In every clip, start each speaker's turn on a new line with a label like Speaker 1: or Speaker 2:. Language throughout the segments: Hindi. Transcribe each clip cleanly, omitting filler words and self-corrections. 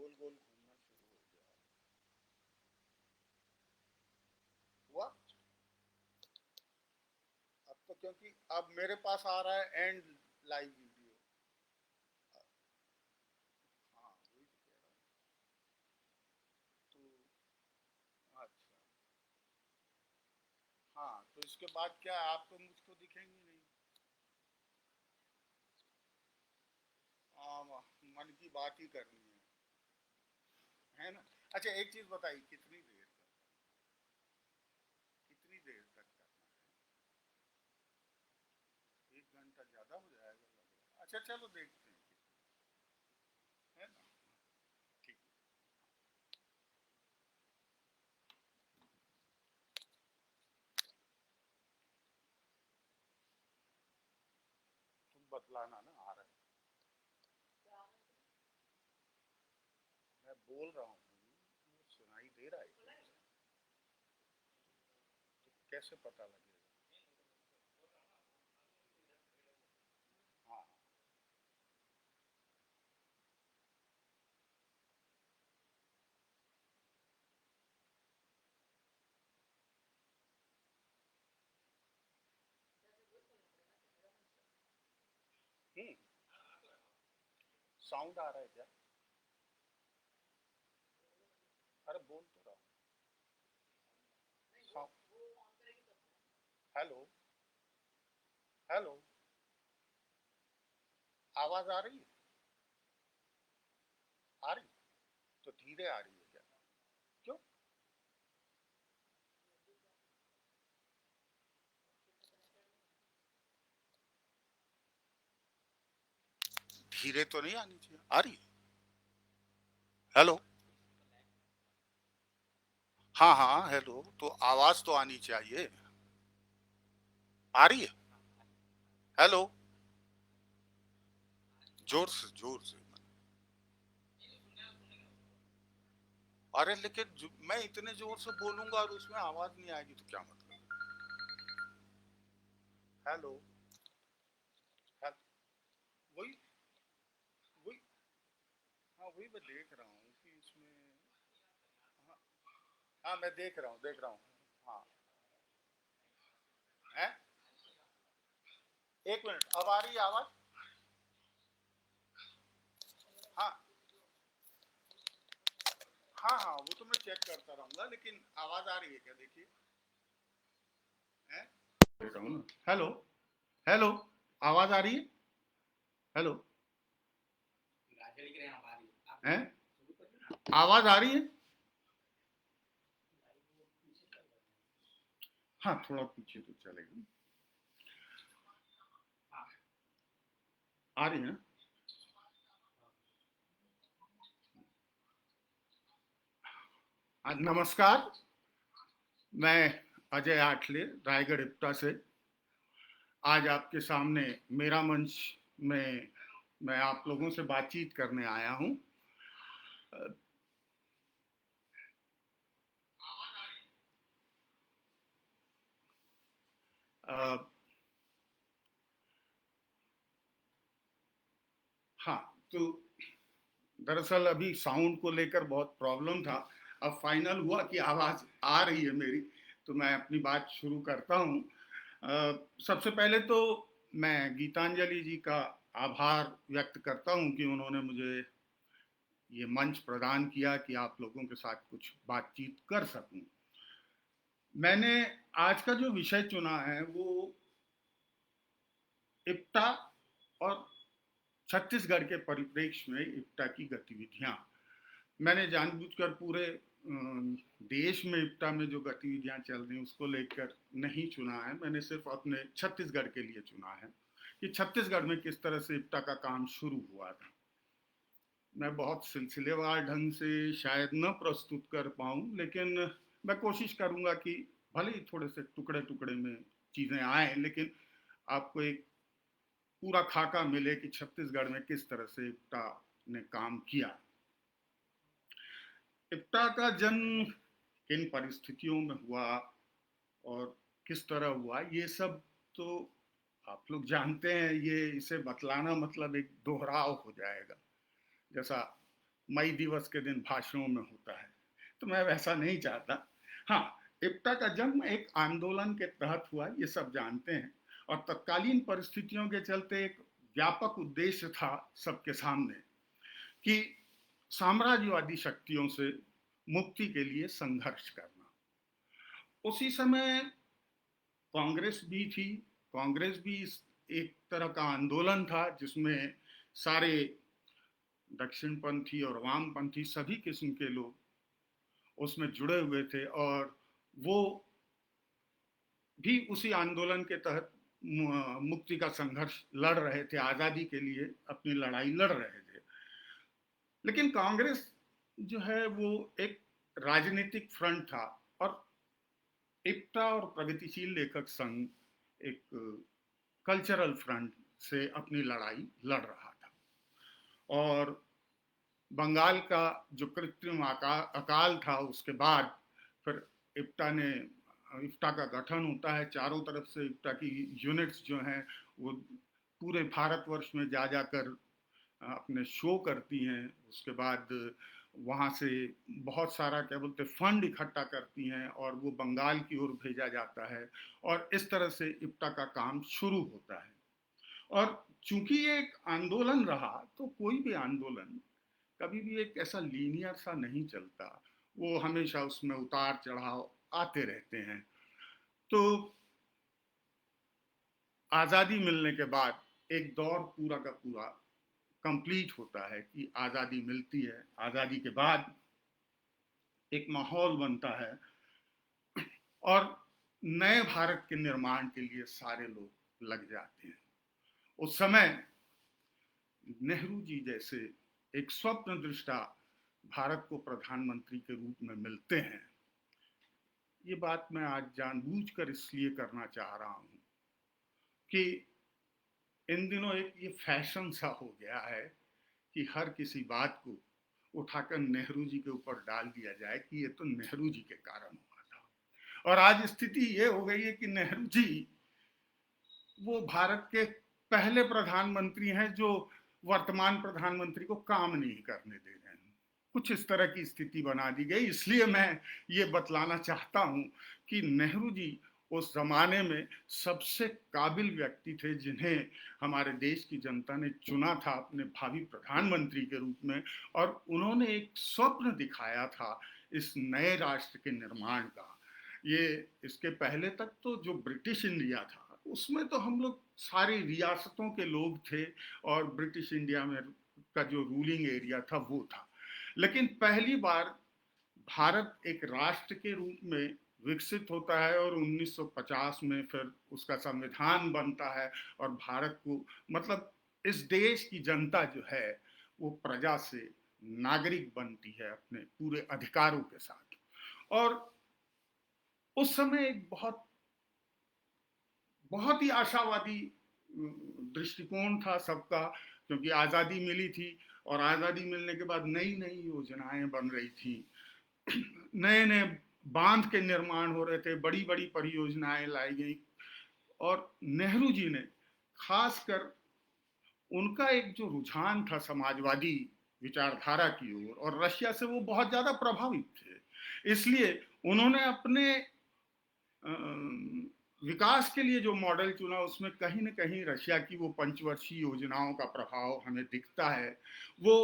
Speaker 1: गोल गोल घूमना शुरू हो गया। हुआ। अब तो क्योंकि अब मेरे पास आ रहा है एंड लाइव वीडियो। हाँ वही तो कह रहा हूँ। तो अच्छा। हाँ तो इसके बाद क्या है, आप तो मुझको दिखेंगे नहीं। मन की बात ही करनी है ना। अच्छा एक चीज बताइए, कितनी देर तक करना है? 1 घंटा ज्यादा हो जाएगा लग रहा है। अच्छा चलो देखते हैं, है ना। ठीक। तुम बतलाना ना आ रहा है। मैं बोल रहा हूँ, सुनाई दे रहा है। तो कैसे पता लगेगा? हाँ। हम्म। साउंड आ रहा है क्या? अरे बोल तो रहा हूँ। हेलो। हेलो। आवाज आ रही है? आ रही? तो धीरे आ रही है क्या? क्यों? धीरे तो नहीं आनी चाहिए, आ रही? हेलो। हाँ हाँ हेलो, तो आवाज तो आनी चाहिए। आ रही है? हेलो। जोर से जोर से। अरे लेकिन मैं इतने जोर से बोलूंगा और उसमें आवाज नहीं आएगी तो क्या मतलब? हेलो। हेल- वही वही। हाँ वही मैं देख रहा हूँ कि इसमें। हाँ। हाँ मैं देख रहा हूँ। हाँ। है। 1 मिनट, अब आ रही है आवाज? हाँ हाँ हाँ, वो तो मैं चेक करता रहूंगा, लेकिन आवाज आ रही है क्या देखिए। है। देख रहा हूँ ना। हेलो। हेलो। आवाज आ रही है? हेलो। है। आवाज आ रही है? हाँ थोड़ा पीछे तो चलेगा। आ रही है। नमस्कार। मैं अजय आठले, रायगढ़ इप्टा से आज आपके सामने मेरा मंच में मैं आप लोगों से बातचीत करने आया हूं। हाँ तो दरअसल अभी साउंड को लेकर बहुत प्रॉब्लम था। अब फाइनल हुआ कि आवाज आ रही है मेरी, तो मैं अपनी बात शुरू करता हूँ। सबसे पहले तो मैं गीतांजलि जी का आभार व्यक्त करता हूँ कि उन्होंने मुझे ये मंच प्रदान किया कि आप लोगों के साथ कुछ बातचीत कर सकूं। मैंने आज का जो विषय चुना है वो इप्टा और छत्तीसगढ़ के परिप्रेक्ष्य में इप्टा की गतिविधियां। मैंने जानबूझकर पूरे देश में इप्टा में जो गतिविधियां चल रही हैं उसको लेकर नहीं चुना है, मैंने सिर्फ अपने छत्तीसगढ़ के लिए चुना है कि छत्तीसगढ़ में किस तरह से इप्टा का काम शुरू हुआ था। मैं बहुत सिलसिलेवार ढंग से शायद न प्रस्तुत कर पाऊँ, लेकिन मैं कोशिश करूँगा कि भले ही थोड़े से टुकड़े टुकड़े में चीज़ें आए, लेकिन आपको एक पूरा खाका मिले कि छत्तीसगढ़ में किस तरह से इप्टा ने काम किया। इप्टा का जन्म किन परिस्थितियों में हुआ और किस तरह हुआ, ये सब तो आप लोग जानते हैं। ये इसे बतलाना मतलब एक दोहराव हो जाएगा। जैसा मई दिवस के दिन भाषणों में होता है, तो मैं वैसा नहीं चाहता। हाँ, इप्टा का जन्म एक आंदोलन के तहत हुआ, ये सब जानते हैं, और तत्कालीन परिस्थितियों के चलते एक व्यापक उद्देश्य था सबके सामने कि साम्राज्यवादी शक्तियों से मुक्ति के लिए संघर्ष करना। उसी समय कांग्रेस भी थी। कांग्रेस भी एक तरह का आंदोलन था जिसमें सारे दक्षिणपंथी और वामपंथी सभी किस्म के लोग उसमें जुड़े हुए थे, और वो भी उसी आंदोलन के तहत मुक्ति का संघर्ष लड़ रहे थे, आज़ादी के लिए अपनी लड़ाई लड़ रहे थे। लेकिन कांग्रेस जो है वो एक राजनीतिक फ्रंट था, और इप्टा और प्रगतिशील लेखक संघ एक कल्चरल फ्रंट से अपनी लड़ाई लड़ रहा था। और बंगाल का जो कृत्रिम अकाल था, उसके बाद फिर इप्टा का गठन होता है। चारों तरफ से इप्टा की यूनिट्स जो हैं वो पूरे भारतवर्ष में जा जाकर अपने शो करती हैं। उसके बाद वहाँ से बहुत सारा क्या बोलते फंड इकट्ठा करती हैं, और वो बंगाल की ओर भेजा जाता है, और इस तरह से इप्टा का काम शुरू होता है। और चूंकि ये एक आंदोलन रहा, तो कोई भी आंदोलन कभी भी एक ऐसा लीनियर सा नहीं चलता, वो हमेशा उसमें उतार चढ़ाव आते रहते हैं। तो आज़ादी मिलने के बाद एक दौर पूरा का पूरा कंप्लीट होता है कि आज़ादी मिलती है। आज़ादी के बाद एक माहौल बनता है, और नए भारत के निर्माण के लिए सारे लोग लग जाते हैं। उस समय नेहरू जी जैसे एक स्वप्न दृष्टा भारत को प्रधानमंत्री के रूप में मिलते हैं। ये बात मैं आज जानबूझकर इसलिए करना चाह रहा हूं कि इन दिनों एक ये फैशन सा हो गया है कि हर किसी बात को उठाकर नेहरू जी के ऊपर डाल दिया जाए कि ये तो नेहरू जी के कारण हुआ था। और आज स्थिति ये हो गई है कि नेहरू जी वो भारत के पहले प्रधानमंत्री हैं जो वर्तमान प्रधानमंत्री को काम नहीं करने दे रहे हैं। कुछ इस तरह की स्थिति बना दी गई। इसलिए मैं ये बतलाना चाहता हूं कि नेहरू जी उस जमाने में सबसे काबिल व्यक्ति थे जिन्हें हमारे देश की जनता ने चुना था अपने भावी प्रधानमंत्री के रूप में, और उन्होंने एक स्वप्न दिखाया था इस नए राष्ट्र के निर्माण का। ये इसके पहले तक तो जो ब्रिटिश इंडिया था उसमें तो हम लोग सारी रियासतों के लोग थे, और ब्रिटिश इंडिया में का जो रूलिंग एरिया था वो था। लेकिन पहली बार भारत एक राष्ट्र के रूप में विकसित होता है, और 1950 में फिर उसका संविधान बनता है, और भारत को मतलब इस देश की जनता जो है वो प्रजा से नागरिक बनती है अपने पूरे अधिकारों के साथ। और उस समय एक बहुत बहुत ही आशावादी दृष्टिकोण था सबका, क्योंकि आज़ादी मिली थी, और आज़ादी मिलने के बाद नई नई योजनाएं बन रही थी, नए नए बांध के निर्माण हो रहे थे, बड़ी बड़ी परियोजनाएं लाई गई। और नेहरू जी ने खासकर उनका एक जो रुझान था समाजवादी विचारधारा की ओर, और रशिया से वो बहुत ज्यादा प्रभावित थे, इसलिए उन्होंने अपने विकास के लिए जो मॉडल चुना उसमें कहीं न कहीं रशिया की वो पंचवर्षीय योजनाओं का प्रभाव हमें दिखता है। वो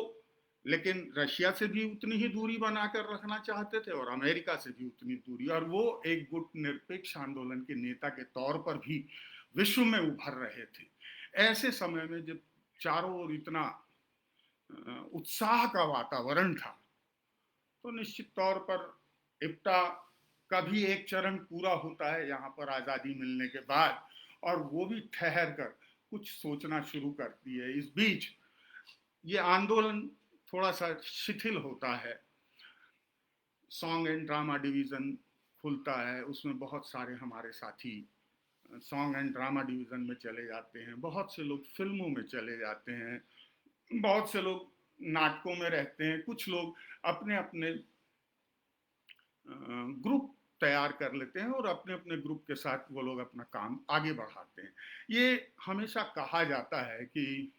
Speaker 1: लेकिन रशिया से भी उतनी ही दूरी बनाकर रखना चाहते थे, और अमेरिका से भी उतनी दूरी, और वो एक गुट निरपेक्ष आंदोलन के नेता के तौर पर भी विश्व में उभर रहे थे। ऐसे समय में जब चारों ओर इतना उत्साह का वातावरण था, तो निश्चित तौर पर इप्टा का भी एक चरण पूरा होता है यहाँ पर आज़ादी मिलने के बाद, और वो भी ठहर कर कुछ सोचना शुरू करती है। इस बीच ये आंदोलन थोड़ा सा शिथिल होता है। सॉन्ग एंड ड्रामा डिवीज़न खुलता है, उसमें बहुत सारे हमारे साथी सॉन्ग एंड ड्रामा डिवीज़न में चले जाते हैं, बहुत से लोग फिल्मों में चले जाते हैं, बहुत से लोग नाटकों में रहते हैं, कुछ लोग अपने अपने ग्रुप तैयार कर लेते हैं, और अपने अपने ग्रुप के साथ वो लोग अपना काम आगे बढ़ाते हैं। ये हमेशा कहा जाता है कि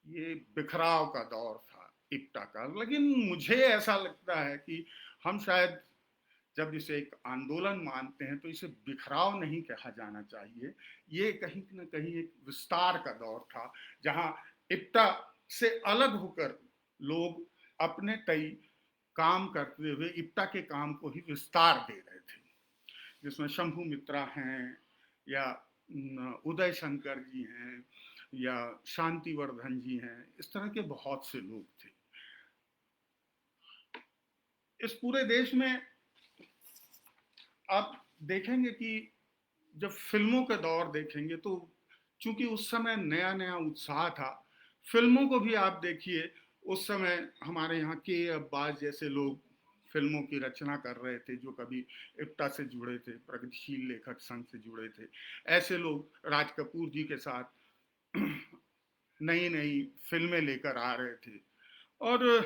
Speaker 1: ये बिखराव का दौर था, इप्टा का। लेकिन मुझे ऐसा लगता है कि हम शायद जब इसे एक आंदोलन मानते हैं तो इसे बिखराव नहीं कहा जाना चाहिए। ये कहीं ना कहीं एक विस्तार का दौर था, जहां इप्टा से अलग होकर लोग अपने कई काम करते हुए इप्टा के काम को ही विस्तार दे रहे थे, जिसमें शंभू मित्रा हैं, या उदय शंकर जी हैं, या शांतिवर्धन जी हैं, इस तरह के बहुत से लोग थे। इस पूरे देश में आप देखेंगे कि जब फिल्मों का दौर देखेंगे तो चूंकि उस समय नया नया उत्साह था, फिल्मों को भी आप देखिए, उस समय हमारे यहाँ के अब्बास जैसे लोग फिल्मों की रचना कर रहे थे, जो कभी इप्टा से जुड़े थे, प्रगतिशील लेखक संघ से जुड़े थे। ऐसे लोग राज कपूर जी के साथ नई नई फिल्में लेकर आ रहे थे। और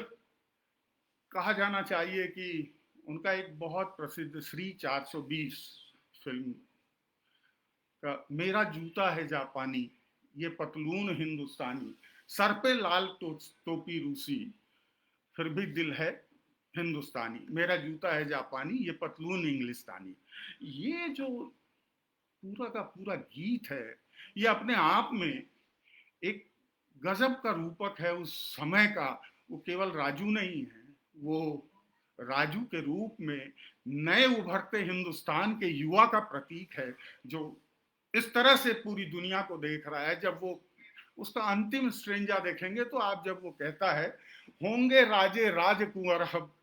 Speaker 1: कहा जाना चाहिए कि उनका एक बहुत प्रसिद्ध श्री 420 फिल्म का मेरा जूता है जापानी, ये पतलून हिंदुस्तानी, सर पे लाल टोपी रूसी, फिर भी दिल है हिंदुस्तानी, मेरा जूता है जापानी, ये पतलून इंग्लिस्तानी। ये जो पूरा का पूरा गीत है, ये अपने आप में एक गजब का रूपक है उस समय का। वो केवल राजू नहीं है, वो राजू के रूप में नए उभरते हिंदुस्तान के युवा का प्रतीक है, जो इस तरह से पूरी दुनिया को देख रहा है। जब वो उसका अंतिम स्ट्रेंजा देखेंगे तो आप, जब वो कहता है होंगे राजे राजकुंवर अब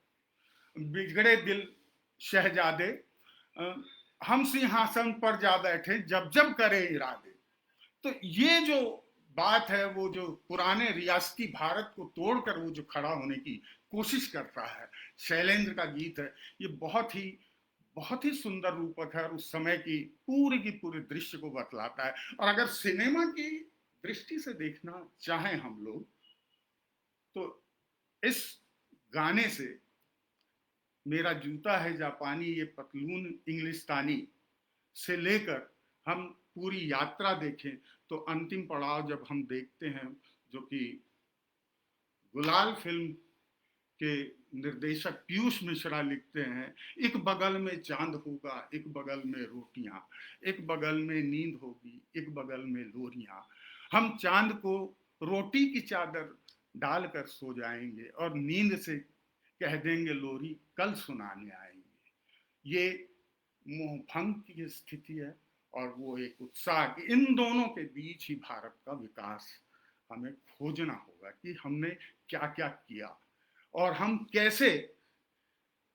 Speaker 1: बिगड़े दिल शहजादे, हम सिंहासन पर जा बैठे जब जब करे इरादे। तो ये जो बात है, वो जो पुराने रियासती भारत को तोड़कर वो जो खड़ा होने की कोशिश करता है, शैलेंद्र का गीत है। ये बहुत ही सुंदर रूपक है और उस समय की पूरी दृश्य को बतलाता है। और अगर सिनेमा की दृष्टि से देखना चाहें हम लोग, तो इस गाने से मेरा जूता है जापानी, ये पतलून इंग्लिस्तानी से लेकर हम पूरी यात्रा देखें तो अंतिम पड़ाव जब हम देखते हैं, जो कि गुलाल फिल्म के निर्देशक पीयूष मिश्रा लिखते हैं, एक बगल में चांद होगा, एक बगल में रोटियां, एक बगल में नींद होगी, एक बगल में लोरियां, हम चांद को रोटी की चादर डालकर सो जाएंगे और नींद से कह देंगे लोरी कल सुनाने आएंगे। ये मोहभंग की स्थिति है और वो एक उत्साह कि इन दोनों के बीच ही भारत का विकास हमें खोजना होगा कि हमने क्या क्या किया और हम कैसे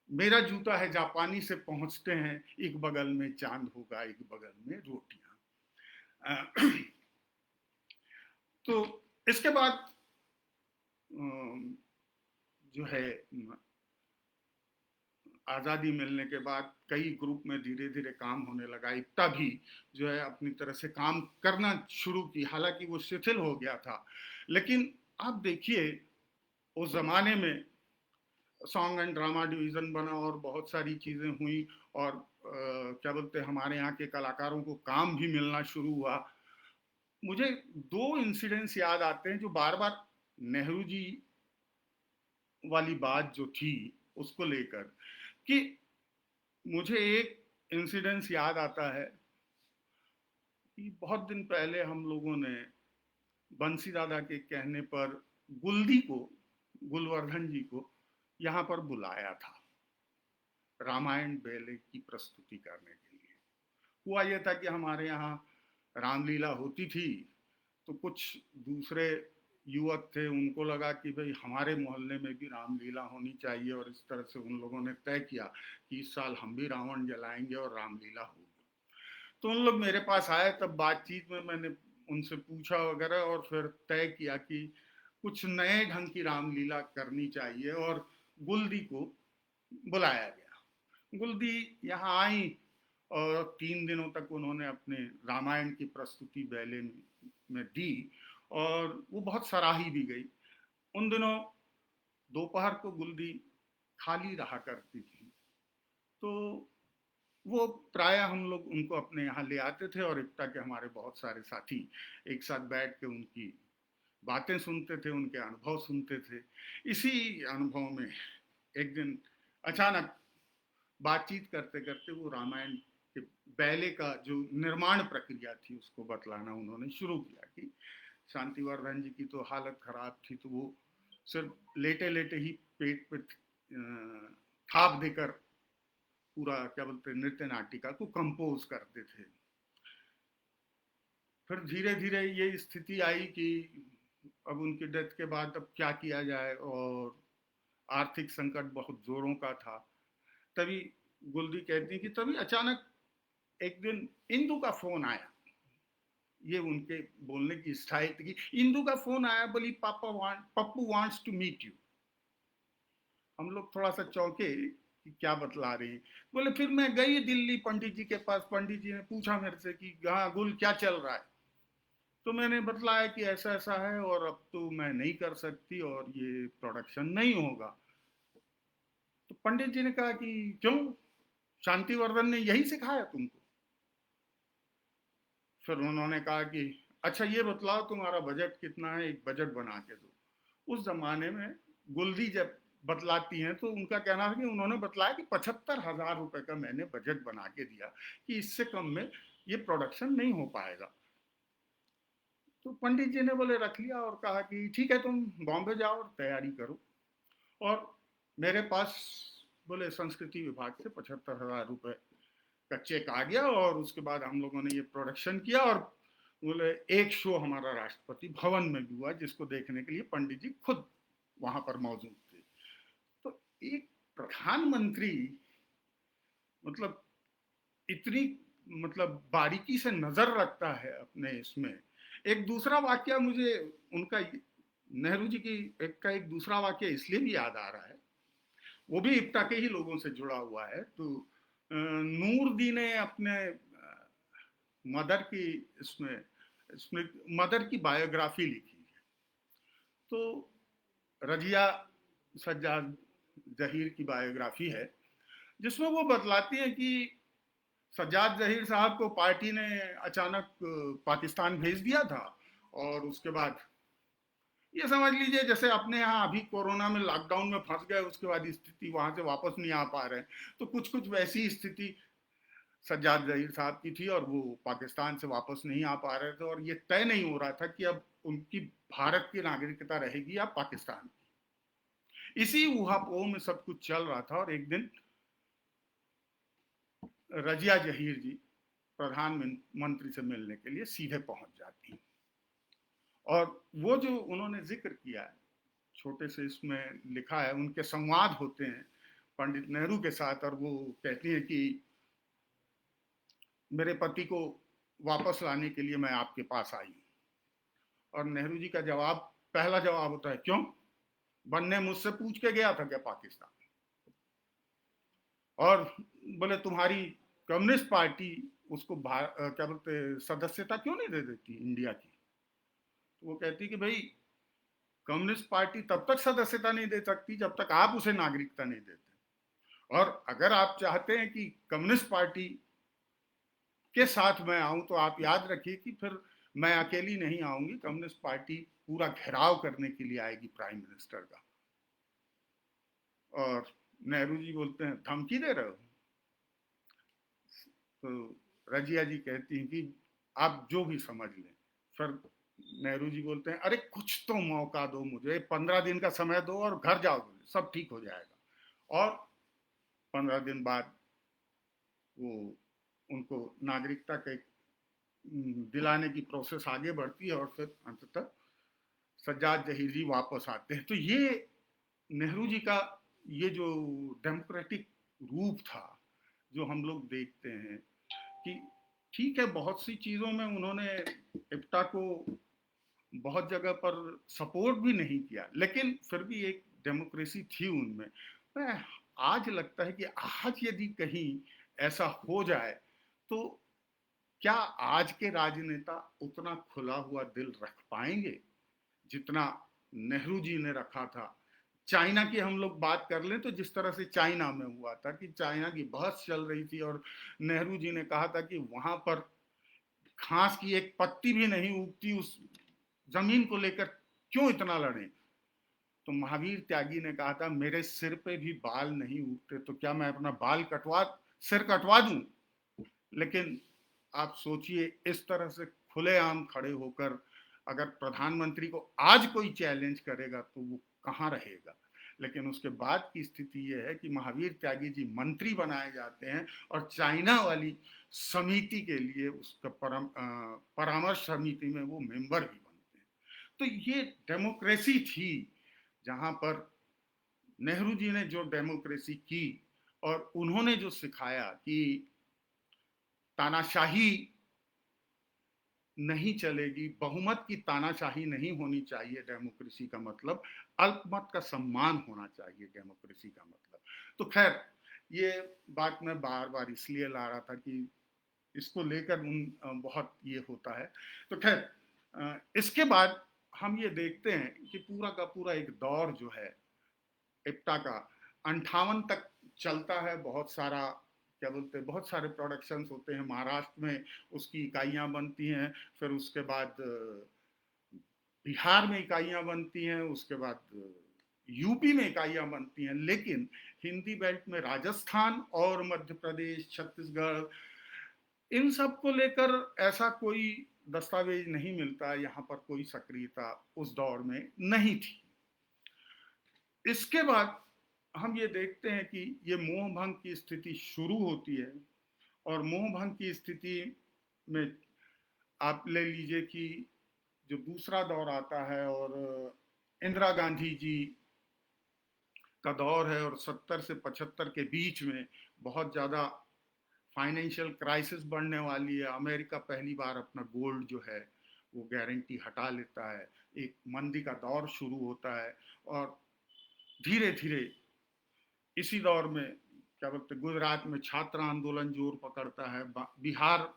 Speaker 1: मेरा जूता है जापानी से पहुंचते हैं, एक बगल में चांद होगा, एक बगल में रोटियां। तो इसके बाद जो है, आज़ादी मिलने के बाद कई ग्रुप में धीरे धीरे काम होने लगा। इप्टा भी जो है अपनी तरह से काम करना शुरू की, हालांकि वो शिथिल हो गया था। लेकिन आप देखिए, उस जमाने में सॉन्ग एंड ड्रामा डिवीज़न बना और बहुत सारी चीज़ें हुई और क्या बोलते हैं, हमारे यहाँ के कलाकारों को काम भी मिलना शुरू हुआ। मुझे दो इंसिडेंट्स याद आते हैं जो बार बार नेहरू जी वाली बात जो थी उसको लेकर, कि मुझे एक इंसिडेंस याद आता है कि बहुत दिन पहले हम लोगों ने बंसी दादा के कहने पर गुलदी को, गुलवर्धन जी को यहाँ पर बुलाया था रामायण बेले की प्रस्तुति करने के लिए। हुआ यह था कि हमारे यहाँ रामलीला होती थी, तो कुछ दूसरे युवक थे, उनको लगा कि भाई हमारे मोहल्ले में भी रामलीला होनी चाहिए, और इस तरह से उन लोगों ने तय किया कि इस साल हम भी रावण जलाएंगे और रामलीला होगी। तो उन लोग मेरे पास आए, तब बातचीत में मैंने उनसे पूछा वगैरह और फिर तय किया कि कुछ नए ढंग की रामलीला करनी चाहिए और गुलदी को बुलाया गया। गुलदी यहाँ आई और 3 दिनों तक उन्होंने अपने रामायण की प्रस्तुति बैले में दी और वो बहुत सराही भी गई। उन दिनों दोपहर को गुलदी खाली रहा करती थी, तो वो प्राय हम लोग उनको अपने यहाँ ले आते थे और इप्टा के हमारे बहुत सारे साथी एक साथ बैठ के उनकी बातें सुनते थे, उनके अनुभव सुनते थे। इसी अनुभव में एक दिन अचानक बातचीत करते करते वो रामायण के बैले का जो निर्माण प्रक्रिया थी उसको बतलाना उन्होंने शुरू किया कि शांतिवर्धन जी की तो हालत खराब थी, तो वो सिर्फ लेटे लेटे ही पेट पे थाप देकर पूरा क्या बोलते नृत्य नाटिका को कंपोज करते थे। फिर धीरे धीरे ये स्थिति आई कि अब उनकी डेथ के बाद अब क्या किया जाए, और आर्थिक संकट बहुत जोरों का था। तभी गुलदी कहती कि तभी अचानक एक दिन इंदु का फोन आया। ये उनके बोलने की स्टाइल थी कि इंदु का फोन आया, बोली Pappu wants to meet you. हम लोग थोड़ा सा चौंके कि क्या बतला रही। बोले फिर मैं गई दिल्ली पंडित जी के पास, पंडित जी ने पूछा मेरे से कि हाँ गुल क्या चल रहा है। तो मैंने बतलाया कि ऐसा ऐसा है और अब तो मैं नहीं कर सकती और ये प्रोडक्शन नहीं होगा। तो पंडित जी ने कहा कि क्यों, शांतिवर्धन ने यही सिखाया तुमको? फिर उन्होंने कहा कि अच्छा ये बतलाओ तुम्हारा बजट कितना है, एक बजट बना के दो। उस जमाने में गुलदी जब बतलाती हैं तो उनका कहना है कि उन्होंने बतलाया कि 75,000 रुपए का मैंने बजट बना के दिया कि इससे कम में ये प्रोडक्शन नहीं हो पाएगा। तो पंडित जी ने बोले रख लिया और कहा कि ठीक है तुम बॉम्बे जाओ और तैयारी करो। और मेरे पास बोले संस्कृति विभाग से 75,000 रुपए का चेक आ गया और उसके बाद हम लोगों ने ये प्रोडक्शन किया। और बोले एक शो हमारा राष्ट्रपति भवन में भी हुआ जिसको देखने के लिए पंडित जी खुद वहां पर मौजूद थे। तो एक प्रधानमंत्री मतलब इतनी मतलब बारीकी से नजर रखता है अपने इसमें। एक दूसरा वाक्य मुझे उनका नेहरू जी की एक दूसरा वाक्य इसलिए भी याद आ रहा है, वो भी इप्टा के ही लोगों से जुड़ा हुआ है। तो नूर दी ने अपने मदर की इसमें मदर की बायोग्राफी लिखी है। तो रजिया सज्जाद जहीर की बायोग्राफी है जिसमें वो बतलाती है कि सज्जाद जहीर साहब को पार्टी ने अचानक पाकिस्तान भेज दिया था। और उसके बाद ये समझ लीजिए जैसे अपने यहाँ अभी कोरोना में लॉकडाउन में फंस गए, उसके बाद स्थिति वहां से वापस नहीं आ पा रहे, तो कुछ कुछ वैसी स्थिति सज्जाद जहीर साहब की थी और वो पाकिस्तान से वापस नहीं आ पा रहे थे और ये तय नहीं हो रहा था कि अब उनकी भारत की नागरिकता रहेगी या पाकिस्तान की। इसी ऊहापोह में सब कुछ चल रहा था और एक दिन रजिया जहीर जी प्रधानमंत्री से मिलने के लिए सीधे पहुंच जाती। और वो जो उन्होंने जिक्र किया है छोटे से इसमें लिखा है, उनके संवाद होते हैं पंडित नेहरू के साथ और वो कहती हैं कि मेरे पति को वापस लाने के लिए मैं आपके पास आई। और नेहरू जी का जवाब, पहला जवाब होता है क्यों, बनने मुझसे पूछ के गया था क्या पाकिस्तान? और बोले तुम्हारी कम्युनिस्ट पार्टी उसको क्या बोलते सदस्यता क्यों नहीं दे देती इंडिया की? तो वो कहती कि भाई कम्युनिस्ट पार्टी तब तक सदस्यता नहीं दे सकती जब तक आप उसे नागरिकता नहीं देते। और अगर आप चाहते हैं कि कम्युनिस्ट पार्टी के साथ मैं आऊं तो आप याद रखिए कि फिर मैं अकेली नहीं आऊंगी, कम्युनिस्ट पार्टी पूरा घेराव करने के लिए आएगी प्राइम मिनिस्टर का। और नेहरू जी बोलते हैं धमकी दे रहे हो? तो रजिया जी कहती हैं कि आप जो भी समझ लें। फिर नेहरू जी बोलते हैं अरे कुछ तो मौका दो मुझे, 15 दिन का समय दो और घर जाओ, सब ठीक हो जाएगा। और 15 दिन बाद वो उनको नागरिकता के दिलाने की प्रोसेस आगे बढ़ती है और फिर अंततः सज्जाद जहीर जी वापस आते हैं। तो ये नेहरू जी का ये जो डेमोक्रेटिक रूप था जो हम लोग देखते हैं कि ठीक है बहुत सी चीज़ों में उन्होंने इप्टा को बहुत जगह पर सपोर्ट भी नहीं किया, लेकिन फिर भी एक डेमोक्रेसी थी उनमें। मैं आज लगता है कि आज यदि कहीं ऐसा हो जाए तो क्या आज के राजनेता उतना खुला हुआ दिल रख पाएंगे जितना नेहरू जी ने रखा था? चाइना की हम लोग बात कर लें तो जिस तरह से चाइना में हुआ था कि चाइना की बहस चल रही थी और नेहरू जी ने कहा था कि वहां पर घास की एक पत्ती भी नहीं उगती उस जमीन को लेकर क्यों इतना लड़े? तो महावीर त्यागी ने कहा था, मेरे सिर पे भी बाल नहीं उगते, तो क्या मैं अपना सिर कटवा दूं? लेकिन आप सोचिए, इस तरह से खुलेआम खड़े होकर अगर प्रधानमंत्री को आज कोई चैलेंज करेगा तो वो कहाँ रहेगा। लेकिन उसके बाद की स्थिति ये है कि महावीर त्यागी जी मंत्री बनाए जाते हैं और चाइना वाली समिति के लिए उसका परामर्श समिति में वो मेंबर भी बनते हैं। तो ये डेमोक्रेसी थी, जहां पर नेहरू जी ने जो डेमोक्रेसी की और उन्होंने जो सिखाया कि तानाशाही नहीं चलेगी, बहुमत की तानाशाही नहीं होनी चाहिए। डेमोक्रेसी का मतलब अल्पमत का सम्मान होना चाहिए, डेमोक्रेसी का मतलब। तो खैर, ये बात मैं बार बार इसलिए ला रहा था कि इसको लेकर बहुत ये होता है। तो खैर, इसके बाद हम ये देखते हैं कि पूरा का पूरा एक दौर जो है इप्टा का 58 तक चलता है। बहुत सारा, क्या बोलते हैं, बहुत सारे प्रोडक्शंस होते हैं। महाराष्ट्र में उसकी इकाइयां बनती हैं, फिर उसके बाद बिहार में इकाइयां बनती हैं, उसके बाद यूपी में इकाइयां बनती हैं। लेकिन हिंदी बेल्ट में राजस्थान और मध्य प्रदेश, छत्तीसगढ़, इन सब को लेकर ऐसा कोई दस्तावेज नहीं मिलता। यहाँ पर कोई सक्रियता उस दौर में नहीं थी। इसके बाद हम ये देखते हैं कि ये मोह भंग की स्थिति शुरू होती है। और मोह भंग की स्थिति में आप ले लीजिए कि जो दूसरा दौर आता है और इंदिरा गांधी जी का दौर है, और 70 से 75 के बीच में बहुत ज़्यादा फाइनेंशियल क्राइसिस बढ़ने वाली है। अमेरिका पहली बार अपना गोल्ड जो है वो गारंटी हटा लेता है। एक मंदी का दौर शुरू होता है और धीरे धीरे इसी दौर में, क्या बोलते, गुजरात में छात्र आंदोलन जोर पकड़ता है, बिहार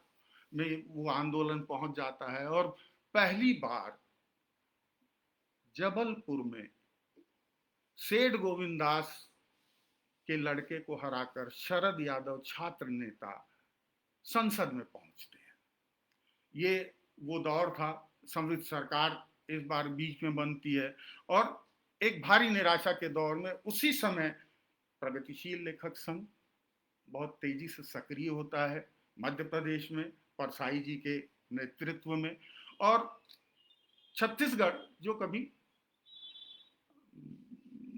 Speaker 1: में वो आंदोलन पहुंच जाता है और पहली बार जबलपुर में सेठ गोविंदास के लड़के को हराकर शरद यादव छात्र नेता संसद में पहुंचते हैं। ये वो दौर था। संवित सरकार इस बार बीच में बनती है और एक भारी निराशा के दौर में उसी समय प्रगतिशील लेखक संघ बहुत तेजी से सक्रिय होता है मध्य प्रदेश में, परसाई जी के नेतृत्व में। और छत्तीसगढ़, जो कभी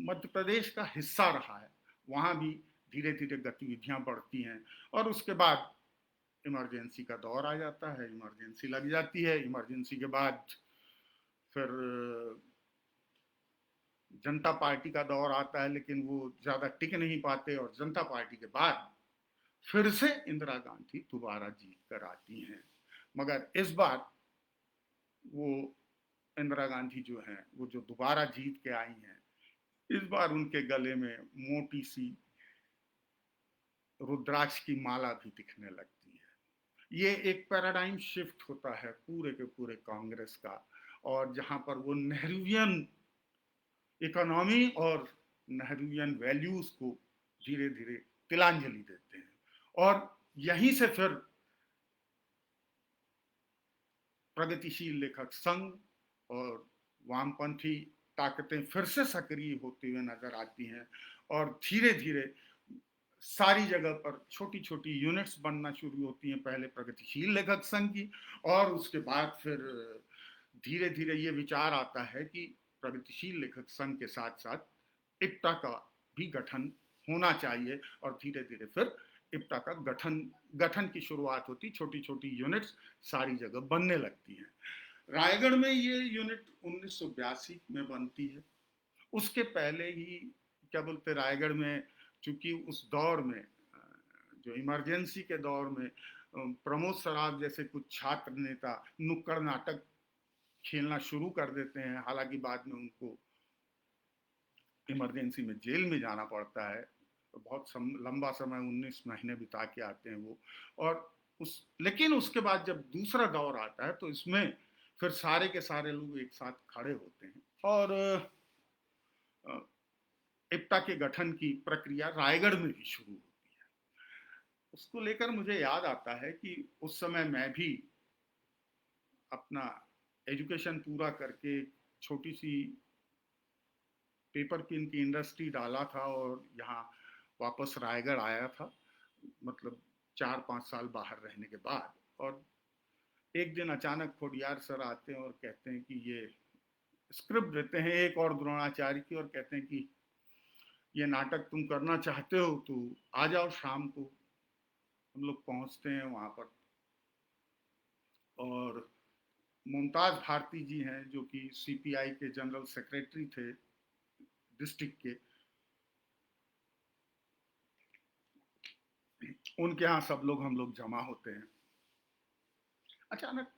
Speaker 1: मध्य प्रदेश का हिस्सा रहा है, वहां भी धीरे धीरे गतिविधियां बढ़ती हैं। और उसके बाद इमरजेंसी का दौर आ जाता है, इमरजेंसी लग जाती है। इमरजेंसी के बाद फिर जनता पार्टी का दौर आता है, लेकिन वो ज्यादा टिक नहीं पाते। और जनता पार्टी के बाद फिर से इंदिरा गांधी दोबारा जीत कर आती हैं। मगर इस बार वो इंदिरा गांधी जो हैं, वो जो दोबारा जीत के आई हैं, इस बार उनके गले में मोटी सी रुद्राक्ष की माला भी दिखने लगती है। ये एक पैराडाइम शिफ्ट होता है पूरे के पूरे कांग्रेस का, और जहां पर वो नेहरूवियन इकोनॉमी और नेहरूवियन वैल्यूज को धीरे धीरे तिलांजलि देते हैं। और यहीं से फिर प्रगतिशील लेखक संघ और वामपंथी ताकतें फिर से सक्रिय होते हुए नजर आती हैं और धीरे धीरे सारी जगह पर छोटी छोटी यूनिट्स बनना शुरू होती हैं। पहले प्रगतिशील लेखक संघ की, और उसके बाद फिर धीरे धीरे ये विचार आता है कि प्रगतिशील लेखक संघ के साथ साथ इप्टा का भी गठन होना चाहिए। और धीरे धीरे फिर इप्टा का गठन की शुरुआत होती, छोटी छोटी यूनिट्स सारी जगह बनने लगती हैं। रायगढ़ में ये यूनिट 1982 में बनती है। उसके पहले ही, क्या बोलते, रायगढ़ में चूंकि उस दौर में, जो इमरजेंसी के दौर में, प्रमोद सराफ जैसे कुछ छात्र नेता नुक्कड़ नाटक खेलना शुरू कर देते हैं। हालांकि बाद में उनको इमरजेंसी में जेल में जाना पड़ता है। तो बहुत लंबा समय, 19 महीने बिता के आते हैं वो। और लेकिन उसके बाद जब दूसरा दौर आता है तो इसमें फिर सारे के सारे लोग एक साथ खड़े होते हैं और इप्टा के गठन की प्रक्रिया रायगढ़ में भी शुरू होती है। उसको लेकर मुझे याद आता है कि उस समय मैं भी अपना एजुकेशन पूरा करके छोटी सी पेपर पिन की इंडस्ट्री डाला था और यहाँ वापस रायगढ़ आया था, मतलब 4-5 साल बाहर रहने के बाद। और एक दिन अचानक खोडियार सर आते हैं और कहते हैं कि ये स्क्रिप्ट देते हैं एक और द्रोणाचार्य की, और कहते हैं कि ये नाटक तुम करना चाहते हो तो आ जाओ शाम को। हम लोग पहुंचते हैं वहां पर, और मुमताज भारती जी हैं जो कि सीपीआई के जनरल सेक्रेटरी थे डिस्ट्रिक्ट के, उनके यहाँ सब लोग हम लोग जमा होते हैं। अचानक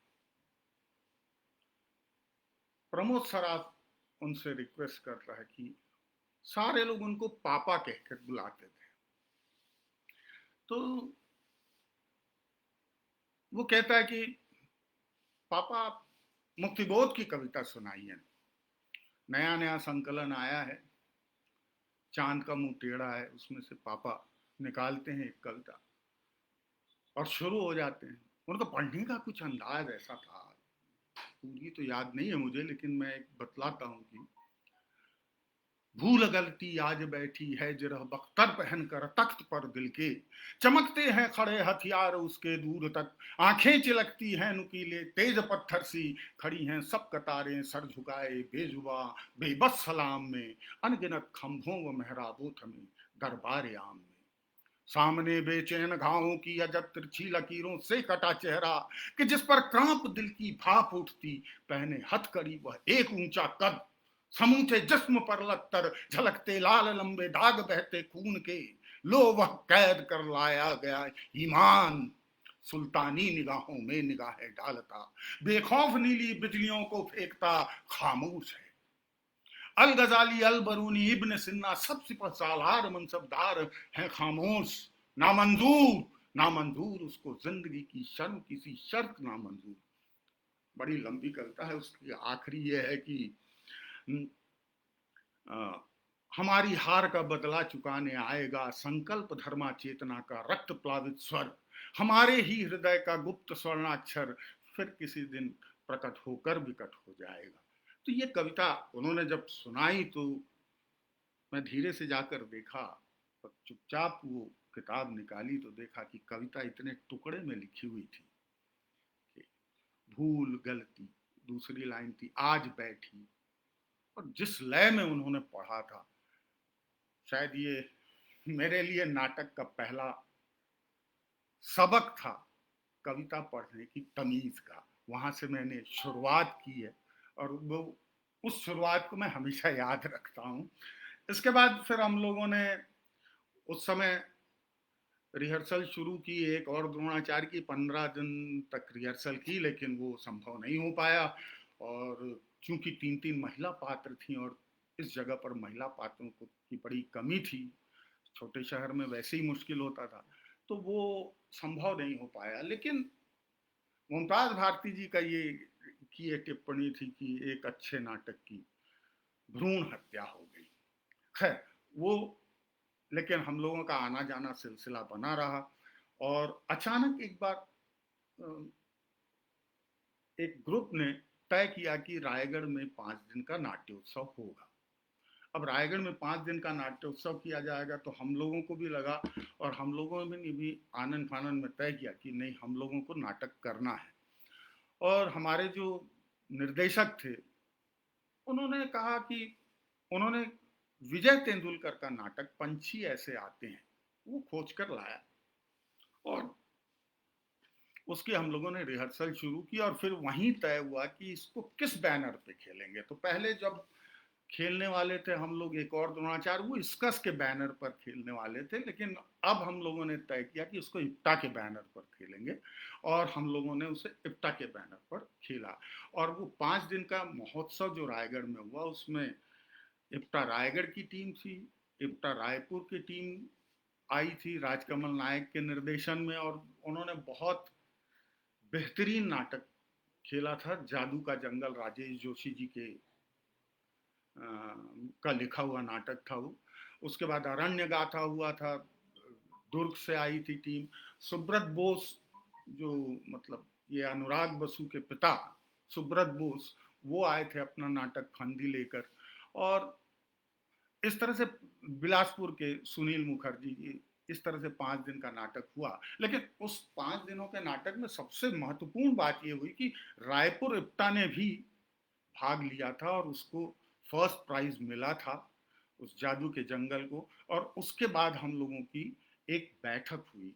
Speaker 1: प्रमोद सराफ उनसे रिक्वेस्ट कर रहा है कि सारे लोग उनको पापा कहकर बुलाते थे, तो वो कहता है कि पापा मुक्तिबोध की कविता सुनाइए, नया नया संकलन आया है, चांद का मुंह टेढ़ा है, उसमें से पापा निकालते हैं एक कविता और शुरू हो जाते हैं। उनका पढ़ने का कुछ अंदाज ऐसा था, पूरी तो याद नहीं है मुझे, लेकिन मैं एक बतलाता हूँ कि भूल गलती आज बैठी है जिरह बख्तर पहन कर तख्त पर दिल के, चमकते हैं खड़े हथियार उसके दूर तक, आंखें चिलकती हैं नुकीले तेज पत्थर सी, खड़ी हैं सब कतारें सर झुकाए बेजुबा बेबस सलाम में, अनगिनत खंभों व मेहराबों थमे दरबार आम में, सामने बेचैन घावों की अजब तिरछी लकीरों से कटा चेहरा कि जिस पर कांप दिल की भाप उठती, पहने हथकड़ी वह एक ऊंचा कद, समूचे जिस्म पर लत्तर झलकते लाल लंबे दाग बहते खून के, लो वह कैद कर लाया गया ईमान, सुल्तानी निगाहों में निगाहें डालता, बेखौफ नीली बिजलियों को फेंकता खामोश है। अल गजाली अल बरूनी इब्न सिन्ना सब सिपह सालार मनसबदार हैं खामोश, नामंजूर नामंजूर उसको जिंदगी की शर्म किसी शर्त नामंजूर। बड़ी लंबी कविता है, उसकी आखिरी ये है कि हमारी हार का बदला चुकाने आएगा संकल्प धर्मा चेतना का रक्त प्लावित स्वर, हमारे ही हृदय का गुप्त स्वर्णाक्षर फिर किसी दिन प्रकट होकर विकट हो जाएगा। तो ये कविता उन्होंने जब सुनाई तो मैं धीरे से जाकर देखा, और चुपचाप वो किताब निकाली तो देखा कि कविता इतने टुकड़े में लिखी हुई थी कि भूल गलती दूसरी लाइन थी, आज बैठी, और जिस लय में उन्होंने पढ़ा था, शायद ये मेरे लिए नाटक का पहला सबक था कविता पढ़ने की तमीज का। वहां से मैंने शुरुआत की है और वो उस शुरुआत को मैं हमेशा याद रखता हूँ। इसके बाद फिर हम लोगों ने उस समय रिहर्सल शुरू की, एक और द्रोणाचार्य की 15 दिन तक रिहर्सल की, लेकिन वो संभव नहीं हो पाया। और चूंकि 3-3 महिला पात्र थी और इस जगह पर महिला पात्रों की बड़ी कमी थी, छोटे शहर में वैसे ही मुश्किल होता था, तो वो संभव नहीं हो पाया। लेकिन मुमताज भारती जी का ये टिप्पणी थी कि एक अच्छे नाटक की भ्रूण हत्या हो गई। खैर वो, लेकिन हम लोगों का आना जाना सिलसिला बना रहा, और अचानक एक बार एक ग्रुप ने तय किया कि रायगढ़ में 5 दिन का नाट्योत्सव होगा। अब रायगढ़ में 5 दिन का नाट्योत्सव किया जाएगा तो हम लोगों को भी लगा, और हम लोगों ने भी आनंद फानंद में तय किया कि नहीं, हम लोगों को नाटक करना है। और हमारे जो निर्देशक थे उन्होंने कहा कि उन्होंने विजय तेंदुलकर का नाटक पंछी ऐसे आते हैं वो खोज कर लाया, और उसकी हम लोगों ने रिहर्सल शुरू की, और फिर वहीं तय हुआ कि इसको किस बैनर पे खेलेंगे। तो पहले जब खेलने वाले थे हम लोग एक और द्रोणाचार्य, वो इसकस के बैनर पर खेलने वाले थे, लेकिन अब हम लोगों ने तय किया कि इसको इप्टा के बैनर पर खेलेंगे, और हम लोगों ने उसे इप्टा के बैनर पर खेला। और वो 5 दिन का महोत्सव जो रायगढ़ में हुआ, उसमें इप्टा रायगढ़ की टीम थी, इप्टा रायपुर की टीम आई थी राजकमल नायक के निर्देशन में, और उन्होंने बहुत बेहतरीन नाटक खेला था। जादू का जंगल राजेश जोशी जी के का लिखा हुआ नाटक था वो। उसके बाद अरण्य गाथा हुआ था, दुर्ग से आई थी टीम। सुब्रत बोस, जो मतलब ये अनुराग बसु के पिता सुब्रत बोस, वो आए थे अपना नाटक फंदी लेकर। और इस तरह से बिलासपुर के सुनील मुखर्जी की इस तरह से 5 दिन का नाटक हुआ। लेकिन उस 5 दिनों के नाटक में सबसे महत्वपूर्ण बात यह हुई कि रायपुर इप्टा ने भी भाग लिया था और उसको फर्स्ट प्राइज मिला था उस जादू के जंगल को। और उसके बाद हम लोगों की एक बैठक हुई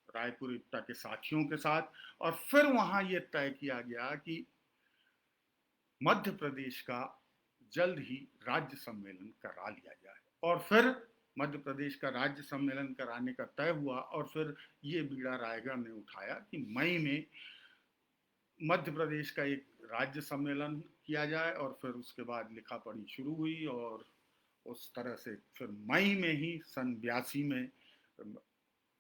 Speaker 1: रायपुर इप्टा के साथियों के साथ, और फिर वहां यह तय किया गया कि मध्य प्रदेश का जल्द ही राज्य सम्मेलन करा लिया जाए। और फिर मध्य प्रदेश का राज्य सम्मेलन कराने का तय हुआ, और फिर ये बीड़ा रायगढ़ ने उठाया कि मई में मध्य प्रदेश का एक राज्य सम्मेलन किया जाए। और फिर उसके बाद लिखा पढ़ी शुरू हुई, और उस तरह से फिर मई में ही सन 82 में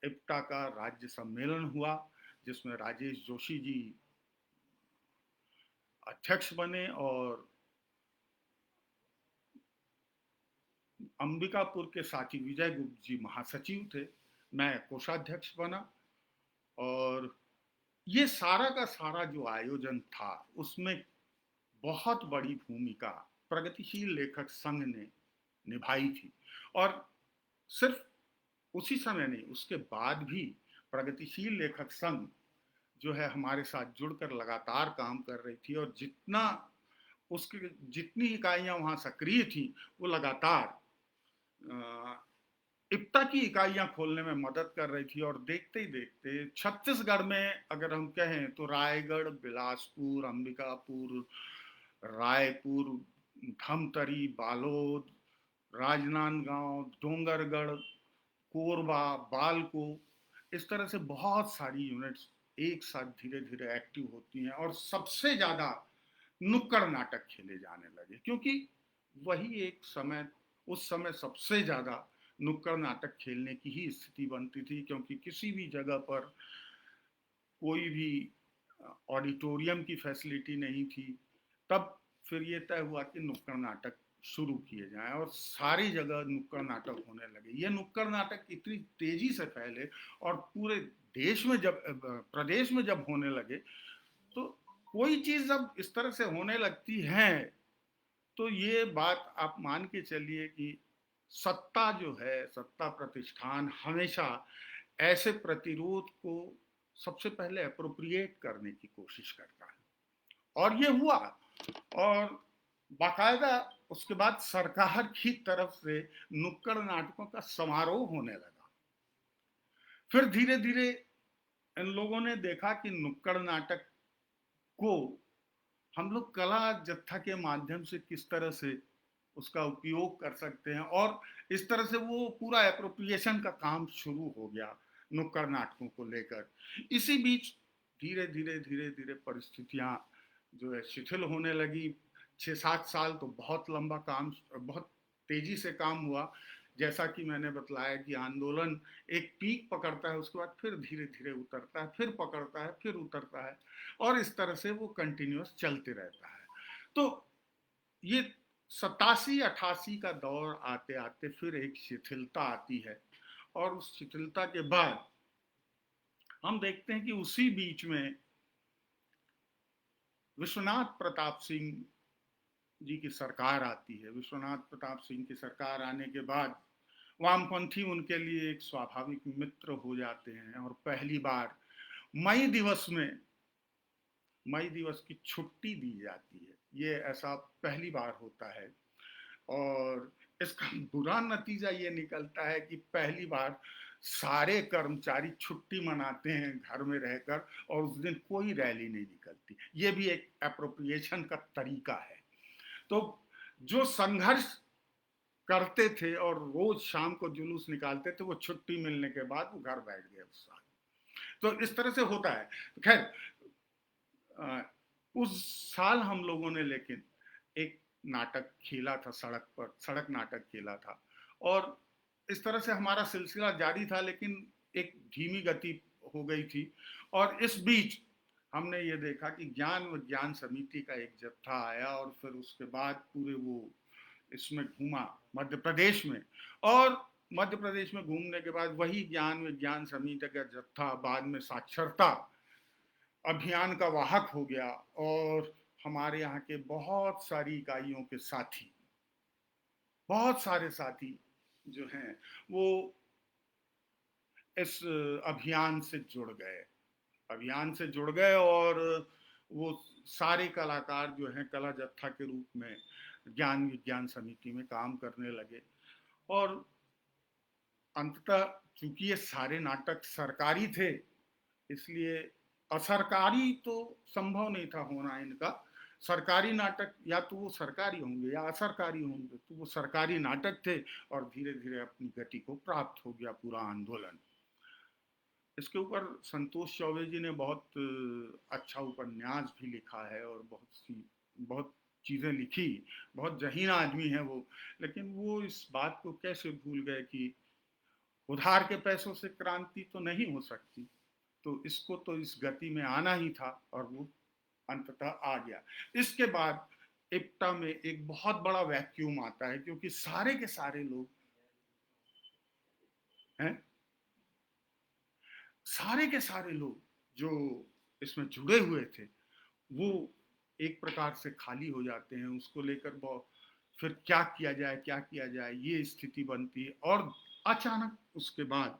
Speaker 1: इप्टा का राज्य सम्मेलन हुआ, जिसमें राजेश जोशी जी अध्यक्ष बने और अंबिकापुर के साथी विजय गुप्त जी महासचिव थे, मैं कोषाध्यक्ष बना। और ये सारा का सारा जो आयोजन था उसमें बहुत बड़ी भूमिका प्रगतिशील लेखक संघ ने निभाई थी। और सिर्फ उसी समय नहीं, उसके बाद भी प्रगतिशील लेखक संघ जो है हमारे साथ जुड़कर लगातार काम कर रही थी, और उसकी जितनी इकाइयां वहां सक्रिय थी वो लगातार इप्टा की इकाइयां खोलने में मदद कर रही थी। और देखते ही देखते छत्तीसगढ़ में अगर हम कहें तो रायगढ़, बिलासपुर, अंबिकापुर, रायपुर, धमतरी, बालोद, राजनांदगांव, डोंगरगढ़, कोरबा, बालको, इस तरह से बहुत सारी यूनिट्स एक साथ धीरे धीरे एक्टिव होती हैं। और सबसे ज्यादा नुक्कड़ नाटक खेले जाने लगे, क्योंकि वही एक समय, उस समय सबसे ज्यादा नुक्कड़ नाटक खेलने की ही स्थिति बनती थी, क्योंकि किसी भी जगह पर कोई भी ऑडिटोरियम की फैसिलिटी नहीं थी। तब फिर ये तय हुआ कि नुक्कड़ नाटक शुरू किए जाएं, और सारी जगह नुक्कड़ नाटक होने लगे। ये नुक्कड़ नाटक इतनी तेजी से फैले और पूरे देश में जब प्रदेश में जब होने लगे, तो कोई चीज जब इस तरह से होने लगती है तो ये बात आप मान के चलिए कि सत्ता जो है, सत्ता प्रतिष्ठान हमेशा ऐसे प्रतिरोध को सबसे पहले अप्रोप्रिएट करने की कोशिश करता है। और ये हुआ, और बाकायदा उसके बाद सरकार की तरफ से नुक्कड़ नाटकों का समारोह होने लगा। फिर धीरे धीरे इन लोगों ने देखा कि नुक्कड़ नाटक को हम लोग कला जत्था के माध्यम से किस तरह से उसका उपयोग कर सकते हैं, और इस तरह से वो पूरा एप्रोप्रिएशन का काम शुरू हो गया नुक्कड़ नाटकों को लेकर। इसी बीच धीरे धीरे धीरे धीरे परिस्थितियां जो है शिथिल होने लगी। 6-7 साल तो बहुत लंबा काम, बहुत तेजी से काम हुआ। जैसा कि मैंने बतलाया कि आंदोलन एक पीक पकड़ता है, उसके बाद फिर धीरे धीरे उतरता है, फिर पकड़ता है, फिर उतरता है, और इस तरह से वो कंटिन्यूअस चलते रहता है। तो ये 87-88 का दौर आते आते फिर एक शिथिलता आती है, और उस शिथिलता के बाद हम देखते हैं कि उसी बीच में विश्वनाथ प्रताप सिंह जी की सरकार आती है। विश्वनाथ प्रताप सिंह की सरकार आने के बाद वामपंथी उनके लिए एक स्वाभाविक मित्र हो जाते हैं, और पहली बार मई दिवस में मई दिवस की छुट्टी दी जाती है। ये ऐसा पहली बार होता है, और इसका बुरा नतीजा ये निकलता है कि पहली बार सारे कर्मचारी छुट्टी मनाते हैं घर में रहकर, और उस दिन कोई रैली नहीं निकलती। ये भी एक एप्रोप्रिएशन का तरीका है। तो जो संघर्ष करते थे और रोज शाम को जुलूस निकालते थे, वो छुट्टी मिलने के बाद वो घर बैठ गए उस साल। तो इस तरह से होता है। खैर, उस साल हम लोगों ने लेकिन एक नाटक खेला था, सड़क पर सड़क नाटक खेला था, और इस तरह से हमारा सिलसिला जारी था, लेकिन एक धीमी गति हो गई थी। और इस बीच हमने ये देखा कि ज्ञान विज्ञान समिति का एक जत्था आया, और फिर उसके बाद पूरे वो इसमें घूमा मध्य प्रदेश में, और मध्य प्रदेश में घूमने के बाद वही ज्ञान विज्ञान समिति का जत्था बाद में साक्षरता अभियान का वाहक हो गया, और हमारे यहाँ के बहुत सारी इकाइयों के साथी, बहुत सारे साथी जो हैं वो इस अभियान से जुड़ गए, और वो सारे कलाकार जो हैं कला जत्था के रूप में ज्ञान विज्ञान समिति में काम करने लगे। और अंततः चूंकि ये सारे नाटक सरकारी थे, इसलिए असरकारी तो संभव नहीं था होना इनका। सरकारी नाटक या तो वो सरकारी होंगे या असरकारी होंगे, तो वो सरकारी नाटक थे और धीरे धीरे अपनी गति को प्राप्त हो गया पूरा आंदोलन। इसके ऊपर संतोष चौबे जी ने बहुत अच्छा उपन्यास भी लिखा है और बहुत चीज़ें लिखी। बहुत जहीन आदमी है वो, लेकिन वो इस बात को कैसे भूल गए कि उधार के पैसों से क्रांति तो नहीं हो सकती, तो इसको तो इस गति में आना ही था और वो अंततः आ गया। इसके बाद इप्टा में एक बहुत बड़ा वैक्यूम आता है, क्योंकि सारे के सारे लोग हैं, सारे के सारे लोग जो इसमें जुड़े हुए थे वो एक प्रकार से खाली हो जाते हैं। उसको लेकर बहुत फिर क्या किया जाए, क्या किया जाए, ये स्थिति बनती है। और अचानक उसके बाद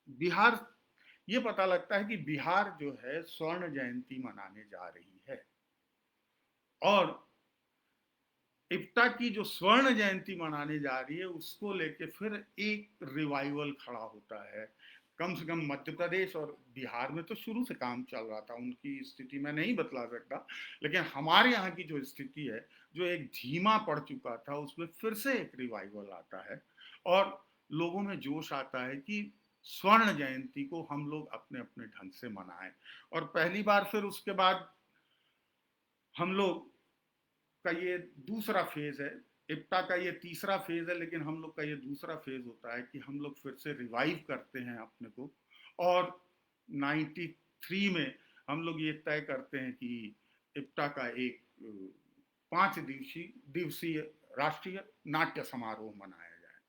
Speaker 1: बिहार, ये पता लगता है कि बिहार जो है स्वर्ण जयंती मनाने जा रही है, और इप्टा की जो स्वर्ण जयंती मनाने जा रही है उसको लेके फिर एक रिवाइवल खड़ा होता है। कम से कम मध्य प्रदेश और बिहार में तो शुरू से काम चल रहा था, उनकी स्थिति मैं नहीं बतला सकता, लेकिन हमारे यहाँ की जो स्थिति है, जो एक धीमा पड़ चुका था, उसमें फिर से एक रिवाइवल आता है और लोगों में जोश आता है कि स्वर्ण जयंती को हम लोग अपने अपने ढंग से मनाएं। और पहली बार फिर उसके बाद हम लोग का ये दूसरा फेज है। इप्टा का ये तीसरा फेज है, लेकिन हम लोग का ये दूसरा फेज होता है कि हम लोग फिर से रिवाइव करते हैं अपने को, और 93 में हम लोग ये तय करते हैं कि इप्टा का एक 5 दिवसीय राष्ट्रीय नाट्य समारोह मनाया जाए।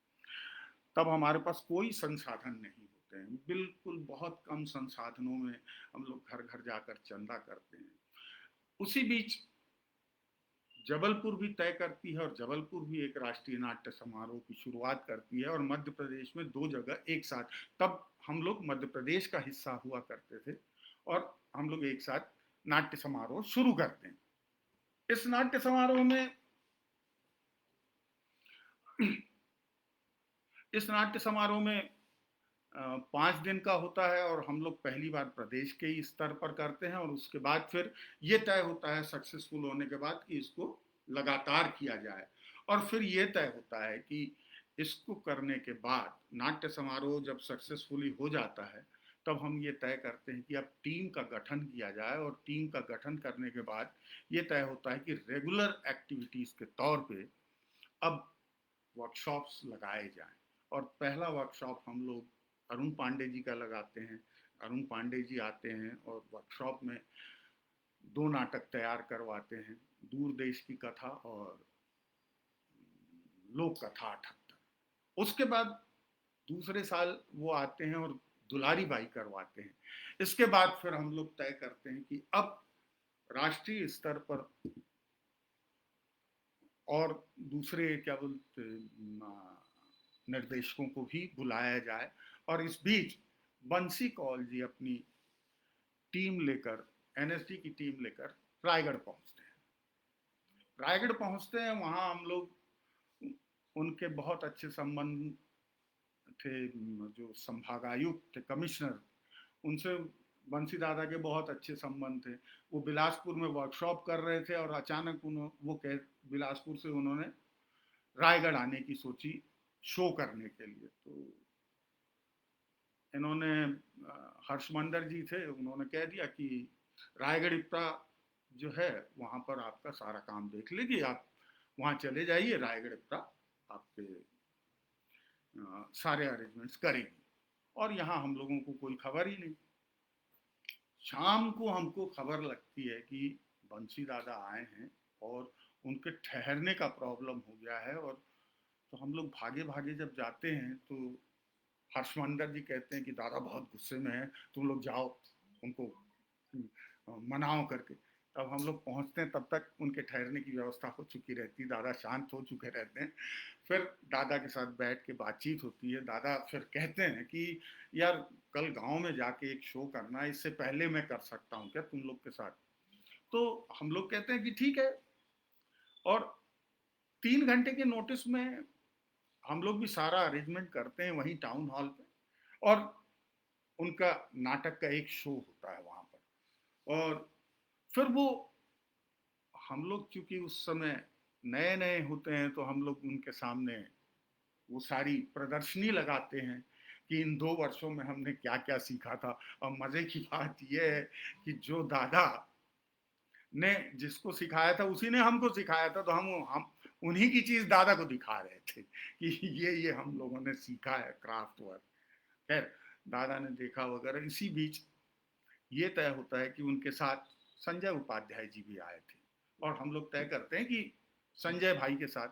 Speaker 1: तब हमारे पास कोई संसाधन नहीं होते हैं, बिल्कुल बहुत कम संसाधनों में हम लोग घर घर जाकर चंदा करते हैं। उसी बीच जबलपुर भी तय करती है, और जबलपुर भी एक राष्ट्रीय नाट्य समारोह की शुरुआत करती है, और मध्य प्रदेश में 2 जगह एक साथ। तब हम लोग मध्य प्रदेश का हिस्सा हुआ करते थे और हम लोग एक साथ नाट्य समारोह शुरू करते हैं। इस नाट्य समारोह में इस नाट्य समारोह में 5 दिन का होता है, और हम लोग पहली बार प्रदेश के ही स्तर पर करते हैं, और उसके बाद फिर ये तय होता है सक्सेसफुल होने के बाद कि इसको लगातार किया जाए। और फिर ये तय होता है कि इसको करने के बाद नाट्य समारोह जब सक्सेसफुली हो जाता है, तब हम ये तय करते हैं कि अब टीम का गठन किया जाए, और टीम का गठन करने के बाद ये तय होता है कि रेगुलर एक्टिविटीज़ के तौर पे अब वर्कशॉप्स लगाए जाएं। और पहला वर्कशॉप हम लोग अरुण पांडे जी का लगाते हैं। अरुण पांडे जी आते हैं और वर्कशॉप में 2 नाटक तैयार करवाते हैं, दूर देश की कथा और लोक कथा 78। उसके बाद दूसरे साल वो आते हैं और दुलारी बाई करवाते हैं। इसके बाद फिर हम लोग तय करते हैं कि अब राष्ट्रीय स्तर पर और दूसरे क्या बोलते निर्देशकों को भी बुलाया जाए। और इस बीच बंसी कौल जी अपनी टीम लेकर, एनएसडी की टीम लेकर रायगढ़ पहुंचते हैं। रायगढ़ पहुंचते हैं, वहां हम लोग, उनके बहुत अच्छे संबंध थे, जो संभागायुक्त थे, कमिश्नर, उनसे बंसी दादा के बहुत अच्छे संबंध थे। वो बिलासपुर में वर्कशॉप कर रहे थे और अचानक वो कह बिलासपुर से उन्होंने रायगढ़ आने की सोची शो करने के लिए। तो इन्होंने हर्षमंदर जी थे, उन्होंने कह दिया कि रायगढ़ इप्टा जो है वहाँ पर आपका सारा काम देख लेगी, आप वहाँ चले जाइए, रायगढ़ इप्टा आपके सारे अरेंजमेंट्स करेगी। और यहाँ हम लोगों को कोई खबर ही नहीं। शाम को हमको खबर लगती है कि बंसी दादा आए हैं और उनके ठहरने का प्रॉब्लम हो गया है। और तो हम लोग भागे भागे जब जाते हैं तो हर्षमंदर जी कहते हैं कि दादा बहुत गुस्से में है, तुम लोग जाओ उनको मनाओ करके। तब हम लोग पहुंचते हैं तब तक उनके ठहरने की व्यवस्था हो चुकी रहती, दादा शांत हो चुके रहते हैं। फिर दादा के साथ बैठ के बातचीत होती है। दादा फिर कहते हैं कि यार कल गांव में जाके एक शो करना है, इससे पहले मैं कर सकता हूँ क्या तुम लोग के साथ? तो हम लोग कहते हैं कि ठीक है। और 3 घंटे के नोटिस में हम लोग भी सारा अरेंजमेंट करते हैं वहीं टाउन हॉल पे, और उनका नाटक का एक शो होता है वहां पर। और फिर वो हम लोग चूंकि उस समय नए नए होते हैं, तो हम लोग उनके सामने वो सारी प्रदर्शनी लगाते हैं कि इन 2 वर्षों में हमने क्या क्या सीखा था। और मजे की बात यह है कि जो दादा ने जिसको सिखाया था उसी ने हमको सिखाया था, तो हम उन्हीं की चीज दादा को दिखा रहे थे कि ये हम लोगों ने सीखा है क्राफ्ट वर्क। खैर, दादा ने देखा वगैरह। इसी बीच ये तय होता है कि उनके साथ संजय उपाध्याय जी भी आए थे, और हम लोग तय करते हैं कि संजय भाई के साथ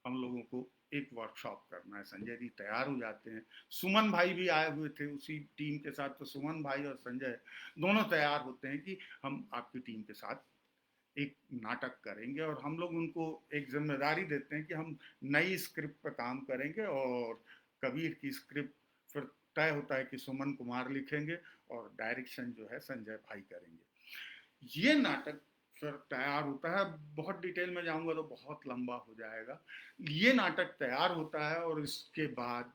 Speaker 1: हम लोगों को एक वर्कशॉप करना है। संजय जी तैयार हो जाते हैं। सुमन भाई भी आए हुए थे उसी टीम के साथ, तो सुमन भाई और संजय दोनों तैयार होते हैं कि हम आपकी टीम के साथ एक नाटक करेंगे। और हम लोग उनको एक जिम्मेदारी देते हैं कि हम नई स्क्रिप्ट पर काम करेंगे, और कबीर की स्क्रिप्ट फिर तय होता है कि सुमन कुमार लिखेंगे और डायरेक्शन जो है संजय भाई करेंगे। ये नाटक फिर तैयार होता है। बहुत डिटेल में जाऊंगा तो बहुत लंबा हो जाएगा। ये नाटक तैयार होता है, और इसके बाद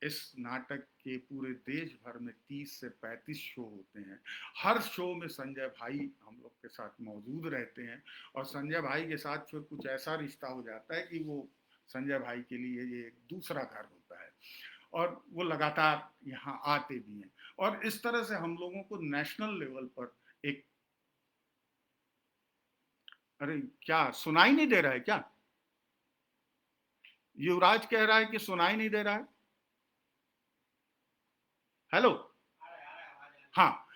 Speaker 1: इस नाटक के पूरे देश भर में 30 से 35 शो होते हैं। हर शो में संजय भाई हम लोग के साथ मौजूद रहते हैं, और संजय भाई के साथ फिर कुछ ऐसा रिश्ता हो जाता है कि वो संजय भाई के लिए ये एक दूसरा घर होता है, और वो लगातार यहाँ आते भी हैं। और इस तरह से हम लोगों को नेशनल लेवल पर एक, अरे क्या सुनाई नहीं दे रहा है क्या? युवराज कह रहा है कि सुनाई नहीं दे रहा है। हेलो। हाँ।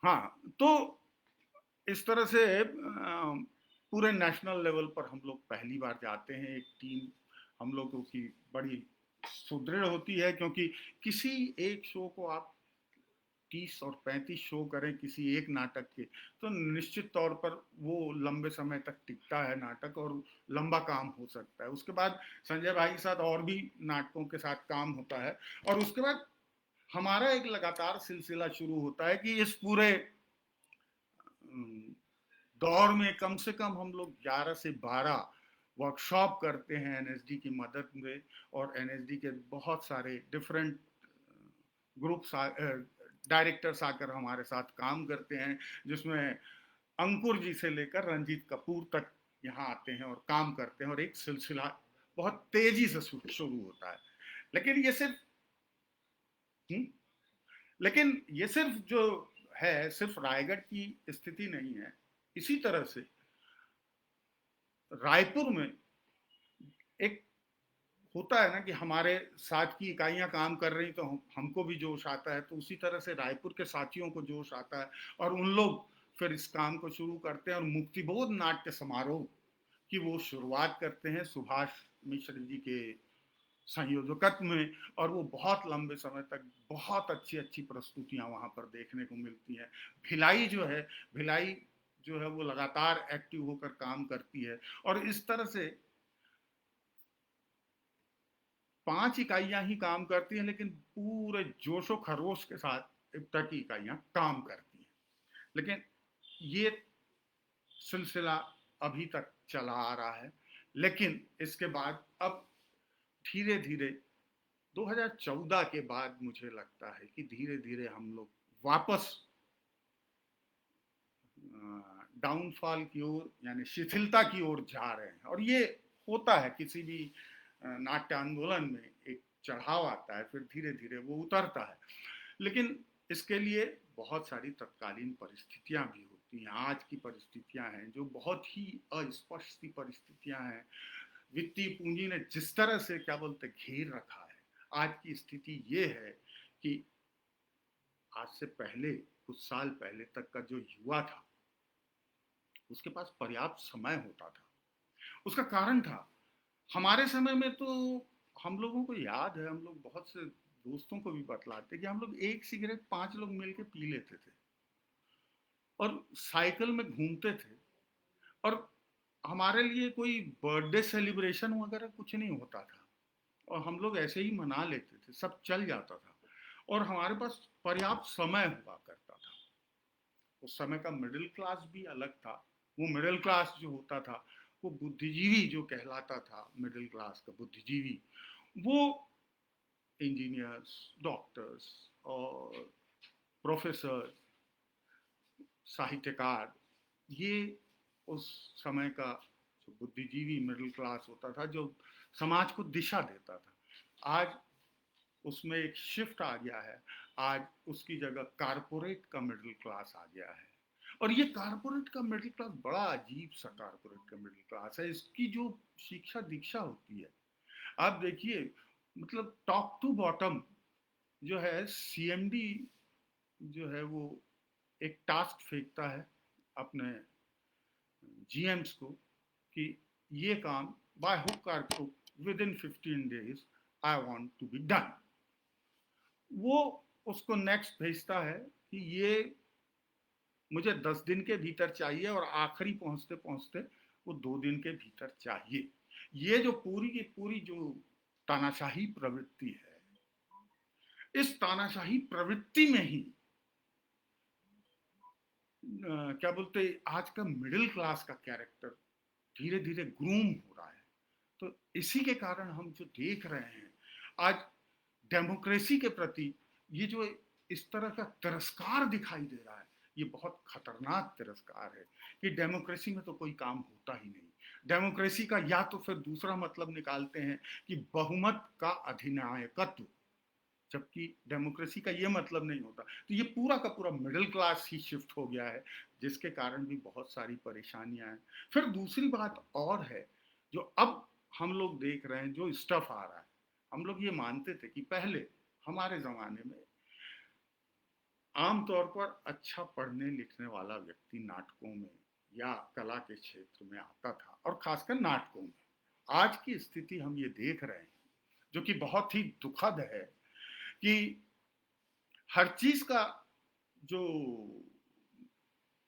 Speaker 1: हाँ, तो इस तरह से पूरे नेशनल लेवल पर हम लोग पहली बार जाते हैं। एक टीम हम लोगों की बड़ी सुदृढ़ होती है, क्योंकि किसी एक शो को आप 30 और 35 शो करें किसी एक नाटक के, तो निश्चित तौर पर वो लंबे समय तक टिकता है नाटक, और लंबा काम हो सकता है। उसके बाद संजय भाई के साथ और भी नाटकों के साथ काम होता है, और उसके बाद हमारा एक लगातार सिलसिला शुरू होता है कि इस पूरे दौर में कम से कम हम लोग 11 से 12 वर्कशॉप करते हैं एनएसडी की मदद में। और एनएसडी के बहुत सारे डिफरेंट ग्रुप्स डायरेक्टर्स आकर हमारे साथ काम करते हैं, जिसमें अंकुर जी से लेकर रंजीत कपूर तक यहाँ आते हैं और काम करते हैं, और एक सिलसिला बहुत तेजी से शुरू होता है। लेकिन ये सिर्फ हुँ? लेकिन ये सिर्फ जो है सिर्फ रायगढ़ की स्थिति नहीं है। इसी तरह से रायपुर में एक होता है ना कि हमारे साथ की इकाइयां काम कर रही, तो हमको भी जोश आता है, तो उसी तरह से रायपुर के साथियों को जोश आता है, और उन लोग फिर इस काम को शुरू करते हैं। और मुक्तिबोध नाट्य समारोह की वो शुरुआत करते हैं सुभाष मिश्र जी के संयोजकत्व में, और वो बहुत लंबे समय तक बहुत अच्छी अच्छी प्रस्तुतियां वहां पर देखने को मिलती हैं। भिलाई जो है, भिलाई जो है वो लगातार एक्टिव होकर काम करती है, और इस तरह से 5 इकाइयां ही काम करती हैं, लेकिन पूरे जोशो खरोश के साथ इब्टा की इकाइयां काम करती हैं। लेकिन ये सिलसिला अभी तक चला आ रहा है। लेकिन इसके बाद अब धीरे धीरे 2014 के बाद मुझे लगता है कि धीरे धीरे हम लोग वापस डाउनफॉल की ओर, यानी शिथिलता की ओर जा रहे हैं। और ये होता है किसी भी नाट्य आंदोलन में, एक चढ़ाव आता है, फिर धीरे धीरे वो उतरता है। लेकिन इसके लिए बहुत सारी तत्कालीन परिस्थितियां भी होती हैं। आज की परिस्थितियां हैं जो बहुत ही अस्पष्ट सी परिस्थितियां हैं। वित्तीय पूंजी ने जिस तरह से क्या बोलते घेर रखा है, आज की स्थिति ये है कि आज से पहले कुछ साल पहले तक का जो युवा था उसके पास पर्याप्त समय होता था। उसका कारण था, हमारे समय में तो हम लोगों को याद है, हम लोग बहुत से दोस्तों को भी बतलाते कि हम लोग एक सिगरेट 5 लोग मिलके पी लेते थे। और साइकिल में घूमते थे, और हमारे लिए कोई बर्थडे सेलिब्रेशन वगैरह कुछ नहीं होता था, और हम लोग ऐसे ही मना लेते थे, सब चल जाता था, और हमारे पास पर्याप्त समय हुआ करता था। उस समय का मिडिल क्लास भी अलग था। वो मिडिल क्लास जो होता था, वो बुद्धिजीवी जो कहलाता था, मिडिल क्लास का बुद्धिजीवी, वो इंजीनियर्स, डॉक्टर्स और प्रोफेसर, साहित्यकार, ये उस समय का जो बुद्धिजीवी मिडिल क्लास होता था, जो समाज को दिशा देता था। आज उसमें एक शिफ्ट आ गया है। आज उसकी जगह कारपोरेट का मिडिल क्लास आ गया है, और ये कारपोरेट का मिडिल क्लास बड़ा अजीब सा कारपोरेट का मिडिल क्लास है। इसकी जो शिक्षा दीक्षा होती है, आप देखिए, मतलब टॉप टू बॉटम जो है, सीएमडी जो है वो एक टास्क फेंकता है अपने जीएम्स को कि ये काम बाय हुक और crook within 15 days I want to be done. वो उसको नेक्स्ट भेजता है कि ये मुझे 10 दिन के भीतर चाहिए, और आखिरी पहुंचते पहुंचते वो 2 दिन के भीतर चाहिए। ये जो पूरी की पूरी जो तानाशाही प्रवृत्ति है, इस तानाशाही प्रवृत्ति में ही क्या बोलते, आज का मिडिल क्लास का कैरेक्टर धीरे धीरे ग्रूम हो रहा है। तो इसी के कारण हम जो देख रहे हैं आज डेमोक्रेसी के प्रति, ये जो इस तरह का तिरस्कार दिखाई दे रहा है, ये बहुत खतरनाक तिरस्कार है कि डेमोक्रेसी में तो कोई काम होता ही नहीं। डेमोक्रेसी का या तो फिर दूसरा मतलब निकालते हैं कि बहुमत का अधिनायकत्व, जबकि डेमोक्रेसी का ये मतलब नहीं होता। तो ये पूरा का पूरा मिडिल क्लास ही शिफ्ट हो गया है, जिसके कारण भी बहुत सारी परेशानियां हैं। फिर दूसरी बात और है, जो अब हम लोग देख रहे हैं, जो स्टफ आ रहा है, हम लोग ये मानते थे कि पहले हमारे ज़माने में आमतौर पर अच्छा पढ़ने लिखने वाला व्यक्ति नाटकों में या कला के क्षेत्र में आता था, और खासकर नाटकों में। आज की स्थिति हम ये देख रहे हैं, जो कि बहुत ही दुखद है, कि हर चीज का जो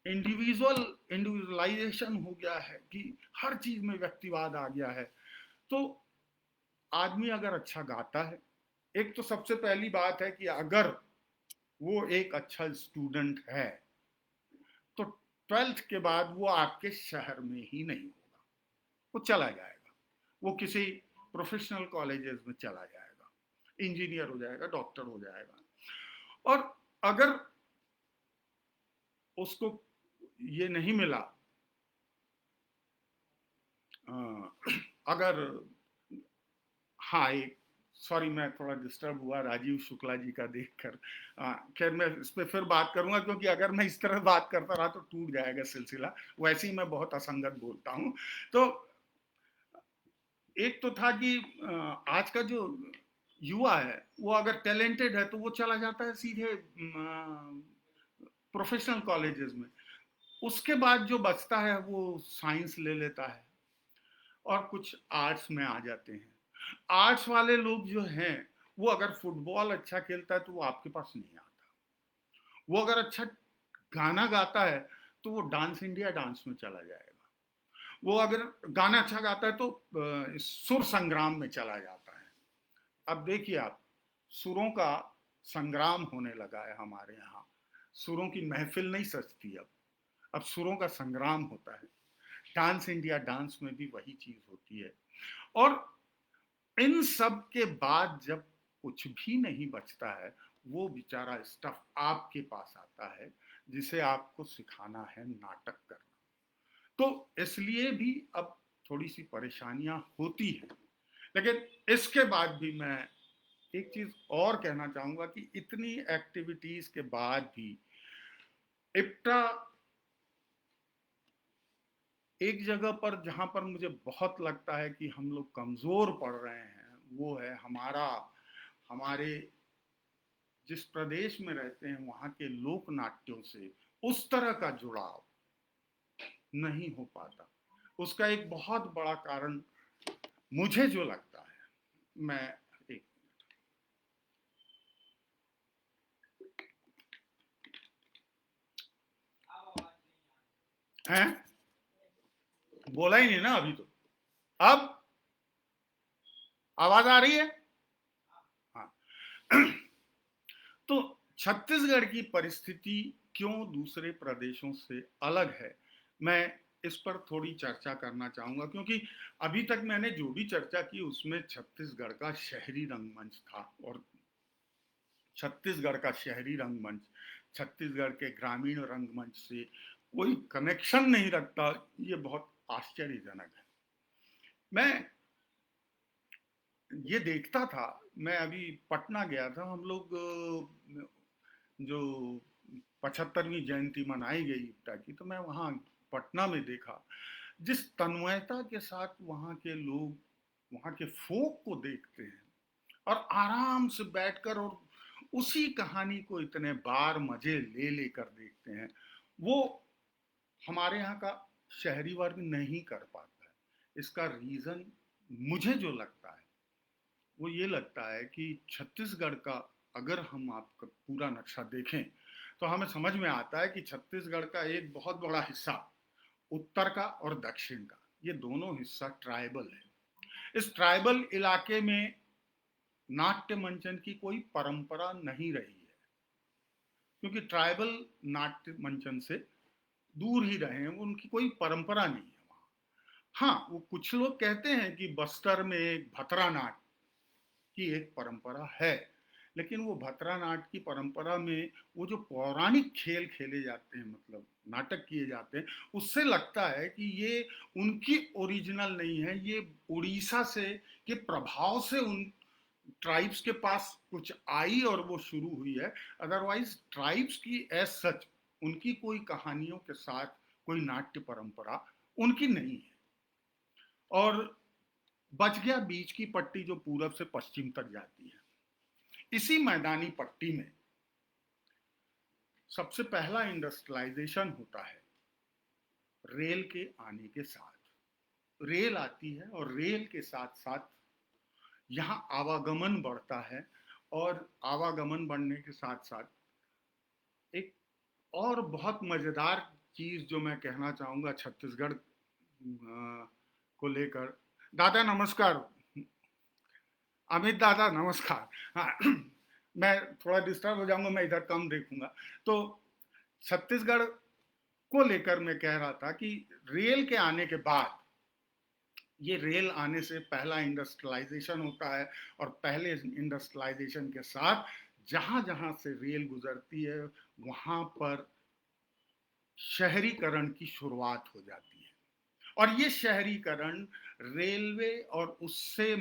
Speaker 1: इंडिविजुअलाइजेशन हो गया है, कि हर चीज में व्यक्तिवाद आ गया है। तो आदमी अगर अच्छा गाता है, एक तो सबसे पहली बात है कि अगर वो एक अच्छा स्टूडेंट है, तो 12th के बाद वो आपके शहर में ही नहीं होगा, वो चला जाएगा, वो किसी प्रोफेशनल कॉलेजेस में चला जाएगा, इंजीनियर हो जाएगा, डॉक्टर हो जाएगा। और अगर उसको ये नहीं मिला, अगर, हाँ, एक, सॉरी मैं थोड़ा डिस्टर्ब हुआ राजीव शुक्ला जी का देखकर। खैर मैं इस पर फिर बात करूंगा, क्योंकि अगर मैं इस तरह बात करता रहा तो टूट जाएगा सिलसिला। वैसे ही मैं बहुत असंगत बोलता हूँ। तो एक तो था कि आज का जो युवा है, वो अगर टैलेंटेड है तो वो चला जाता है सीधे प्रोफेशनल कॉलेजेस में। उसके बाद जो बचता है वो साइंस ले लेता है, और कुछ आर्ट्स में आ जाते हैं। आर्ट्स वाले लोग जो हैं, वो अगर फुटबॉल अच्छा खेलता है तो वो आपके पास नहीं आता। वो अगर अच्छा गाना गाता है तो वो डांस इंडिया डांस में चला जाएगा। वो अगर गाना अच्छा गाता है तो सुर संग्राम में चला जाता है। अब देखिए आप, सुरों का संग्राम होने लगा है हमारे यहाँ। सुरों की महफिल नहीं सजती अब सुरों का संग्राम होता है। डांस इंडिया डांस में भी वही चीज होती है। और इन सब के बाद जब कुछ भी नहीं बचता है, वो बेचारा स्टफ आपके पास आता है, जिसे आपको सिखाना है नाटक करना। तो इसलिए भी अब थोड़ी सी परेशानियां होती हैं। लेकिन इसके बाद भी मैं एक चीज और कहना चाहूंगा कि इतनी एक्टिविटीज के बाद भी इप्टा एक जगह पर, जहां पर मुझे बहुत लगता है कि हम लोग कमजोर पड़ रहे हैं, वो है हमारे जिस प्रदेश में रहते हैं वहां के लोक नाट्यों से उस तरह का जुड़ाव नहीं हो पाता। उसका एक बहुत बड़ा कारण मुझे जो लगता है, मैं एक, हैं? बोला ही नहीं ना अभी तो। अब आवाज आ रही है? हाँ। तो छत्तीसगढ़ की परिस्थिति क्यों दूसरे प्रदेशों से अलग है, मैं इस पर थोड़ी चर्चा करना चाहूंगा, क्योंकि अभी तक मैंने जो भी चर्चा की उसमें छत्तीसगढ़ का शहरी रंगमंच था, और छत्तीसगढ़ का शहरी रंगमंच छत्तीसगढ़ के ग्रामीण रंगमंच से कोई कनेक्शन नहीं रखता, ये बहुत आश्चर्यजनक है। मैं ये देखता था, मैं अभी पटना गया था, हम लोग जो 75वीं जयंती मनाई गई इप्टा की, तो मैं वहाँ पटना में देखा जिस तन्मयता के साथ वहाँ के लोग वहाँ के फोक को देखते हैं और आराम से बैठकर और उसी कहानी को इतने बार मजे ले लेकर देखते हैं, वो हमारे यहाँ का शहरी वर्ग नहीं कर पाता है। इसका रीजन मुझे जो लगता है वो ये लगता है कि छत्तीसगढ़ का, अगर हम आपका पूरा नक्शा देखें तो हमें समझ में आता है कि छत्तीसगढ़ का एक बहुत बड़ा हिस्सा उत्तर का और दक्षिण का, ये दोनों हिस्सा ट्राइबल है। इस ट्राइबल इलाके में नाट्य मंचन की कोई परंपरा नहीं रही है, क्योंकि ट्राइबल नाट्य मंचन से दूर ही रहे हैं, उनकी कोई परंपरा नहीं है वहाँ। हाँ, वो कुछ लोग कहते हैं कि बस्तर में एक भतरा नाट्य की एक परंपरा है, लेकिन वो भतरा नाट्य की परंपरा में वो जो पौराणिक खेल खेले जाते हैं, मतलब नाटक किए जाते हैं, उससे लगता है कि ये उनकी ओरिजिनल नहीं है, ये उड़ीसा से के प्रभाव से उन ट्राइब्स के पास कुछ आई और वो शुरू हुई है। अदरवाइज ट्राइब्स की एज सच उनकी कोई कहानियों के साथ कोई नाट्य परंपरा उनकी नहीं है। और बच गया बीच की पट्टी जो पूरब से पश्चिम तक जाती है। इसी मैदानी पट्टी में सबसे पहला इंडस्ट्रियलाइजेशन होता है रेल के आने के साथ। रेल आती है और रेल के साथ साथ यहाँ आवागमन बढ़ता है, और आवागमन बढ़ने के साथ साथ एक और बहुत मजेदार चीज जो मैं कहना चाहूंगा छत्तीसगढ़ को लेकर। दादा नमस्कार। अमित दादा नमस्कार। हाँ, मैं थोड़ा डिस्टर्ब हो जाऊंगा, मैं इधर कम देखूंगा। तो छत्तीसगढ़ को लेकर मैं कह रहा था कि रेल के आने के बाद, ये रेल आने से पहला इंडस्ट्रियलाइजेशन होता है, और पहले इंडस्ट्रियलाइजेशन के साथ जहां जहां से रेल गुजरती है वहां पर शहरीकरण की शुरुआत हो जाती है। और ये शहरीकरण रेलवे और उससे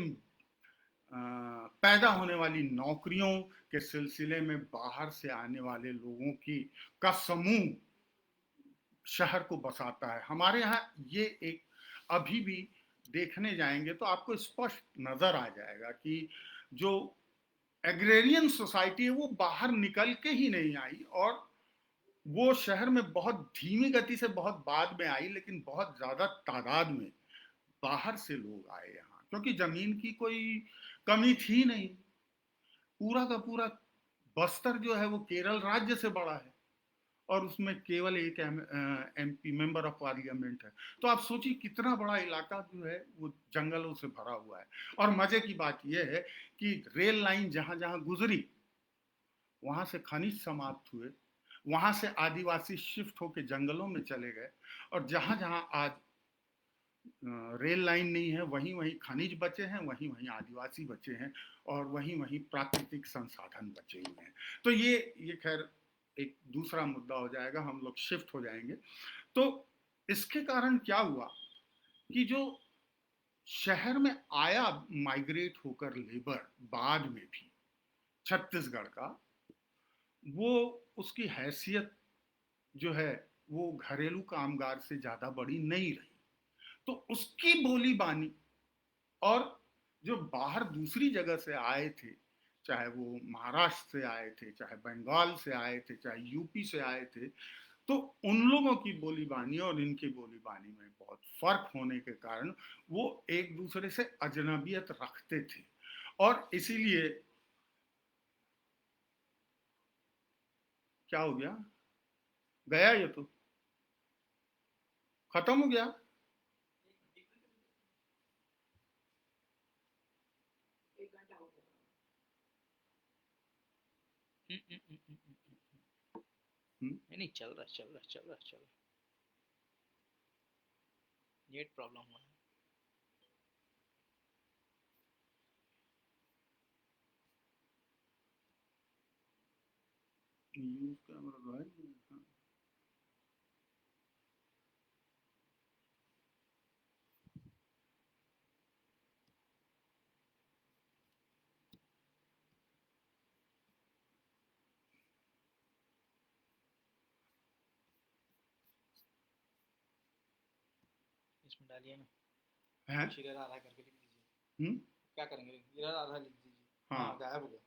Speaker 1: पैदा होने वाली नौकरियों के सिलसिले में बाहर से आने वाले लोगों की का समूह शहर को बसाता है। हमारे यहाँ ये एक अभी भी देखने जाएंगे तो आपको स्पष्ट नजर आ जाएगा कि जो एग्रेरियन सोसाइटी है वो बाहर निकल के ही नहीं आई, और वो शहर में बहुत धीमी गति से बहुत बाद में आई, लेकिन बहुत ज्यादा तादाद में बाहर से लोग आए यहाँ, क्योंकि जमीन की कोई कमी थी नहीं। पूरा का पूरा बस्तर जो है वो केरल राज्य से बड़ा है, और उसमें केवल एक एमपी मेंबर ऑफ पार्लियामेंट है। तो आप सोचिए कितना बड़ा इलाका जो है वो जंगलों से भरा हुआ है। और मजे की बात यह है कि रेल लाइन जहां जहां गुजरी वहां से खनिज समाप्त हुए, वहां से आदिवासी शिफ्ट होकर जंगलों में चले गए, और जहां जहां आज रेल लाइन नहीं है वहीं वहीं खनिज बचे हैं, वहीं वहीं आदिवासी बचे हैं, और वहीं वहीं प्राकृतिक संसाधन बचे हुए हैं। तो ये खैर एक दूसरा मुद्दा हो जाएगा, हम लोग शिफ्ट हो जाएंगे। तो इसके कारण क्या हुआ कि जो शहर में आया माइग्रेट होकर लेबर बाद में भी छत्तीसगढ़ का, वो उसकी हैसियत जो है वो घरेलू कामगार से ज्यादा बड़ी नहीं रही। तो उसकी बोली बानी, और जो बाहर दूसरी जगह से आए थे, चाहे वो महाराष्ट्र से आए थे, चाहे बंगाल से आए थे, चाहे यूपी से आए थे, तो उन लोगों की बोली बानी और इनकी बोली बानी में बहुत फर्क होने के कारण वो एक दूसरे से अजनबियत रखते थे। और इसीलिए क्या हो गया, गया ये तो। खत्म हो गया।
Speaker 2: नहीं नहीं, चल रहा है चल रहा है चल रहा है चल रहा है। नेट प्रॉब्लम हुआ है।
Speaker 1: यूज कैमरा तो है नहीं। हाँ।
Speaker 2: इसमें डालिए ना,
Speaker 1: है?
Speaker 2: कुछ इधर आधा करके लिख दीजिए।
Speaker 1: हम्म।
Speaker 2: क्या करेंगे, इधर आधा लिख दीजिए। हाँ
Speaker 1: हाँ,
Speaker 2: गायब हो गया।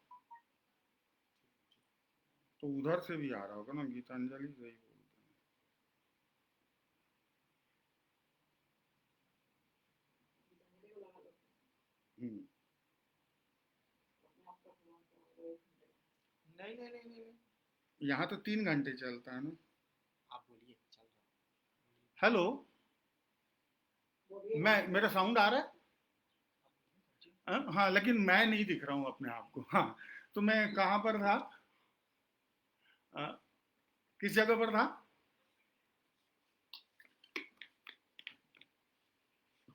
Speaker 1: तो उधर से भी आ रहा होगा ना, गीतांजलि से ही बोलते हैं।
Speaker 2: नहीं नहीं नहीं नहीं,
Speaker 1: यहाँ तो 3 घंटे चलता है ना।
Speaker 2: आप बोलिए, चल रहा है।
Speaker 1: हेलो, मैं मेरा साउंड आ रहा है? हाँ, लेकिन मैं नहीं दिख रहा हूँ अपने आप को। हाँ, तो मैं कहाँ पर था? अ, किस जगह पर था?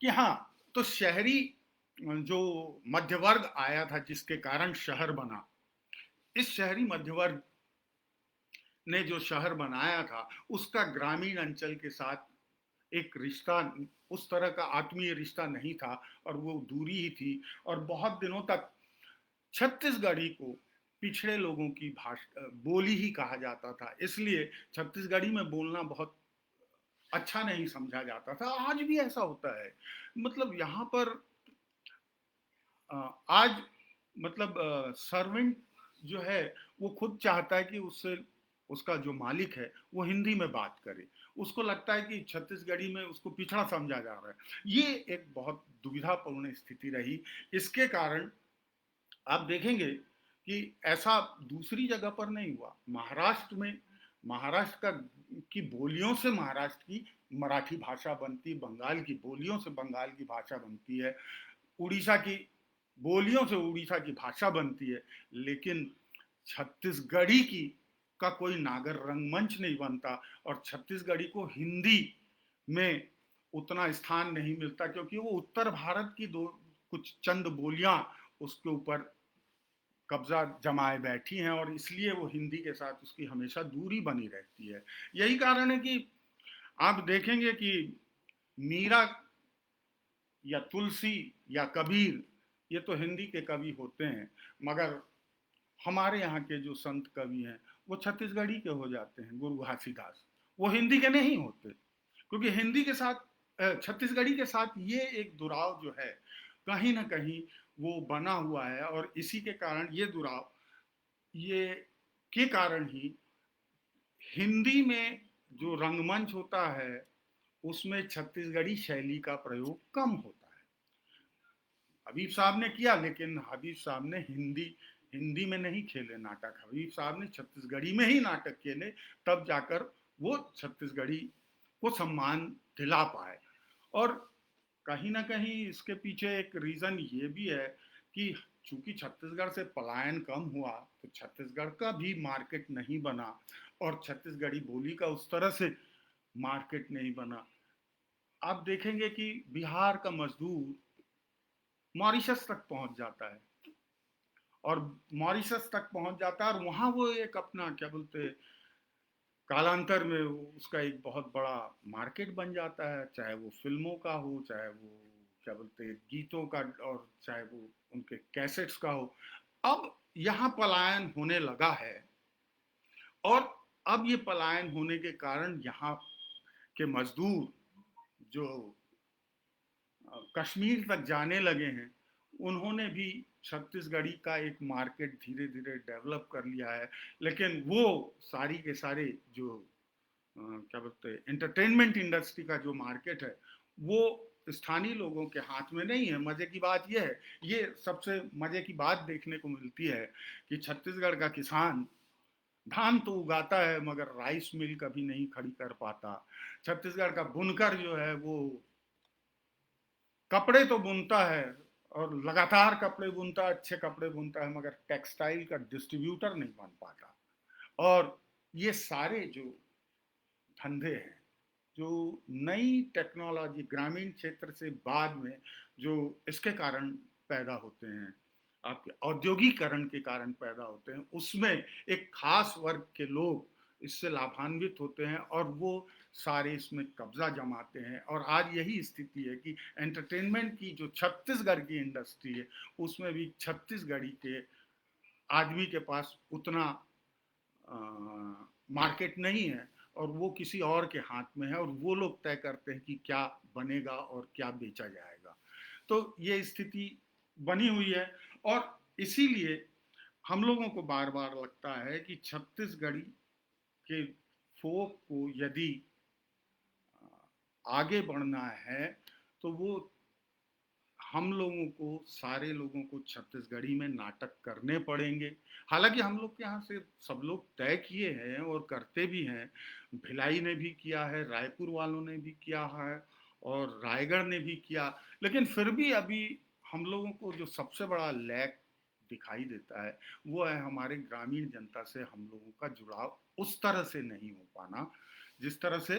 Speaker 1: कि हाँ, तो शहरी जो मध्य वर्ग आया था, जिसके कारण शहर बना, इस शहरी मध्य वर्ग ने जो शहर बनाया था, उसका ग्रामीण अंचल के साथ एक रिश्ता, उस तरह का आत्मीय रिश्ता नहीं था, और वो दूरी ही थी। और बहुत दिनों तक छत्तीसगढ़ी को पिछड़े लोगों की भाषा, बोली ही कहा जाता था, इसलिए छत्तीसगढ़ी में बोलना बहुत अच्छा नहीं समझा जाता था। आज भी ऐसा होता है। मतलब यहाँ पर आज, मतलब सर्वेंट जो है, वो खुद चाहता है कि उससे, उसका जो मालिक है वो हिंदी में बात करे। उसको लगता है कि छत्तीसगढ़ी में उसको पिछड़ा समझा जा रहा है। ये एक बहुत दुविधापूर्ण स्थिति रही। इसके कारण आप देखेंगे कि ऐसा दूसरी जगह पर नहीं हुआ। महाराष्ट्र में, महाराष्ट्र का की बोलियों से महाराष्ट्र की मराठी भाषा बनती, बंगाल की बोलियों से बंगाल की भाषा बनती है, उड़ीसा की बोलियों से उड़ीसा की भाषा बनती है, लेकिन छत्तीसगढ़ी की का कोई नागर रंगमंच नहीं बनता, और छत्तीसगढ़ी को हिंदी में उतना स्थान नहीं मिलता, क्योंकि वो उत्तर भारत की दो कुछ चंद बोलियां उसके ऊपर कब्जा जमाए बैठी हैं, और इसलिए वो हिंदी के साथ उसकी हमेशा दूरी बनी रहती है। यही कारण है कि आप देखेंगे कि मीरा या तुलसी या कबीर, ये तो हिंदी के कवि होते हैं, मगर हमारे यहाँ के जो संत कवि हैं वो छत्तीसगढ़ी के हो जाते हैं। गुरु घासीदास वो हिंदी के नहीं होते, क्योंकि हिंदी के साथ, छत्तीसगढ़ी के साथ ये एक दुराव जो है, कहीं ना कहीं वो बना हुआ है। और इसी के कारण ये दुराव, ये के कारण ही हिंदी में जो रंगमंच होता है, उसमें छत्तीसगढ़ी शैली का प्रयोग कम होता है। हबीब साहब ने किया, लेकिन हबीब साहब ने हिंदी हिंदी में नहीं खेले नाटक। हबीब साहब ने छत्तीसगढ़ी में ही नाटक खेले, तब जाकर वो छत्तीसगढ़ी को सम्मान दिला पाए। और कहीं ना कहीं इसके पीछे एक रीजन ये भी है कि चूंकि छत्तीसगढ़ से पलायन कम हुआ, तो छत्तीसगढ़ का भी मार्केट नहीं बना, और छत्तीसगढ़ी बोली का उस तरह से मार्केट नहीं बना। आप देखेंगे कि बिहार का मजदूर मॉरिशस तक पहुंच जाता है, और मॉरिशस तक पहुंच जाता है, और वहां वो एक अपना क्या बोलते हैं, कालांतर में उसका एक बहुत बड़ा मार्केट बन जाता है, चाहे वो फिल्मों का हो, चाहे वो क्या बोलते हैं गीतों का, और चाहे वो उनके कैसेट्स का हो। अब यहाँ पलायन होने लगा है, और अब ये पलायन होने के कारण यहाँ के मजदूर जो कश्मीर तक जाने लगे हैं, उन्होंने भी छत्तीसगढ़ी का एक मार्केट धीरे धीरे डेवलप कर लिया है। लेकिन वो सारी के सारे जो क्या बोलते हैं एंटरटेनमेंट इंडस्ट्री का जो मार्केट है, वो स्थानीय लोगों के हाथ में नहीं है। मजे की बात यह है, ये सबसे मजे की बात देखने को मिलती है कि छत्तीसगढ़ का किसान धान तो उगाता है मगर राइस मिल कभी नहीं खड़ी कर पाता। छत्तीसगढ़ का बुनकर जो है वो कपड़े तो बुनता है और लगातार कपड़े बुनता है, अच्छे कपड़े बुनता है, मगर टेक्सटाइल का डिस्ट्रीब्यूटर नहीं बन पाता। और ये सारे जो धंधे हैं, जो नई टेक्नोलॉजी ग्रामीण क्षेत्र से बाद में जो इसके कारण पैदा होते हैं, आपके औद्योगिकरण के कारण पैदा होते हैं, उसमें एक खास वर्ग के लोग इससे लाभान्वित होते हैं और वो सारे इसमें कब्जा जमाते हैं। और आज यही स्थिति है कि एंटरटेनमेंट की जो छत्तीसगढ़ की इंडस्ट्री है, उसमें भी छत्तीसगढ़ी के आदमी के पास उतना मार्केट नहीं है और वो किसी और के हाथ में है और वो लोग तय करते हैं कि क्या बनेगा और क्या बेचा जाएगा। तो ये स्थिति बनी हुई है और इसीलिए हम लोगों को बार बार लगता है कि छत्तीसगढ़ी के फोक को यदि आगे बढ़ना है तो वो हम लोगों को, सारे लोगों को छत्तीसगढ़ी में नाटक करने पड़ेंगे। हालांकि हम लोग के यहाँ से सब लोग तय किए हैं और करते भी हैं। भिलाई ने भी किया है, रायपुर वालों ने भी किया है और रायगढ़ ने भी किया। लेकिन फिर भी अभी हम लोगों को जो सबसे बड़ा लैक दिखाई देता है वो है हमारे ग्रामीण जनता से हम लोगों का जुड़ाव उस तरह से नहीं हो पाना जिस तरह से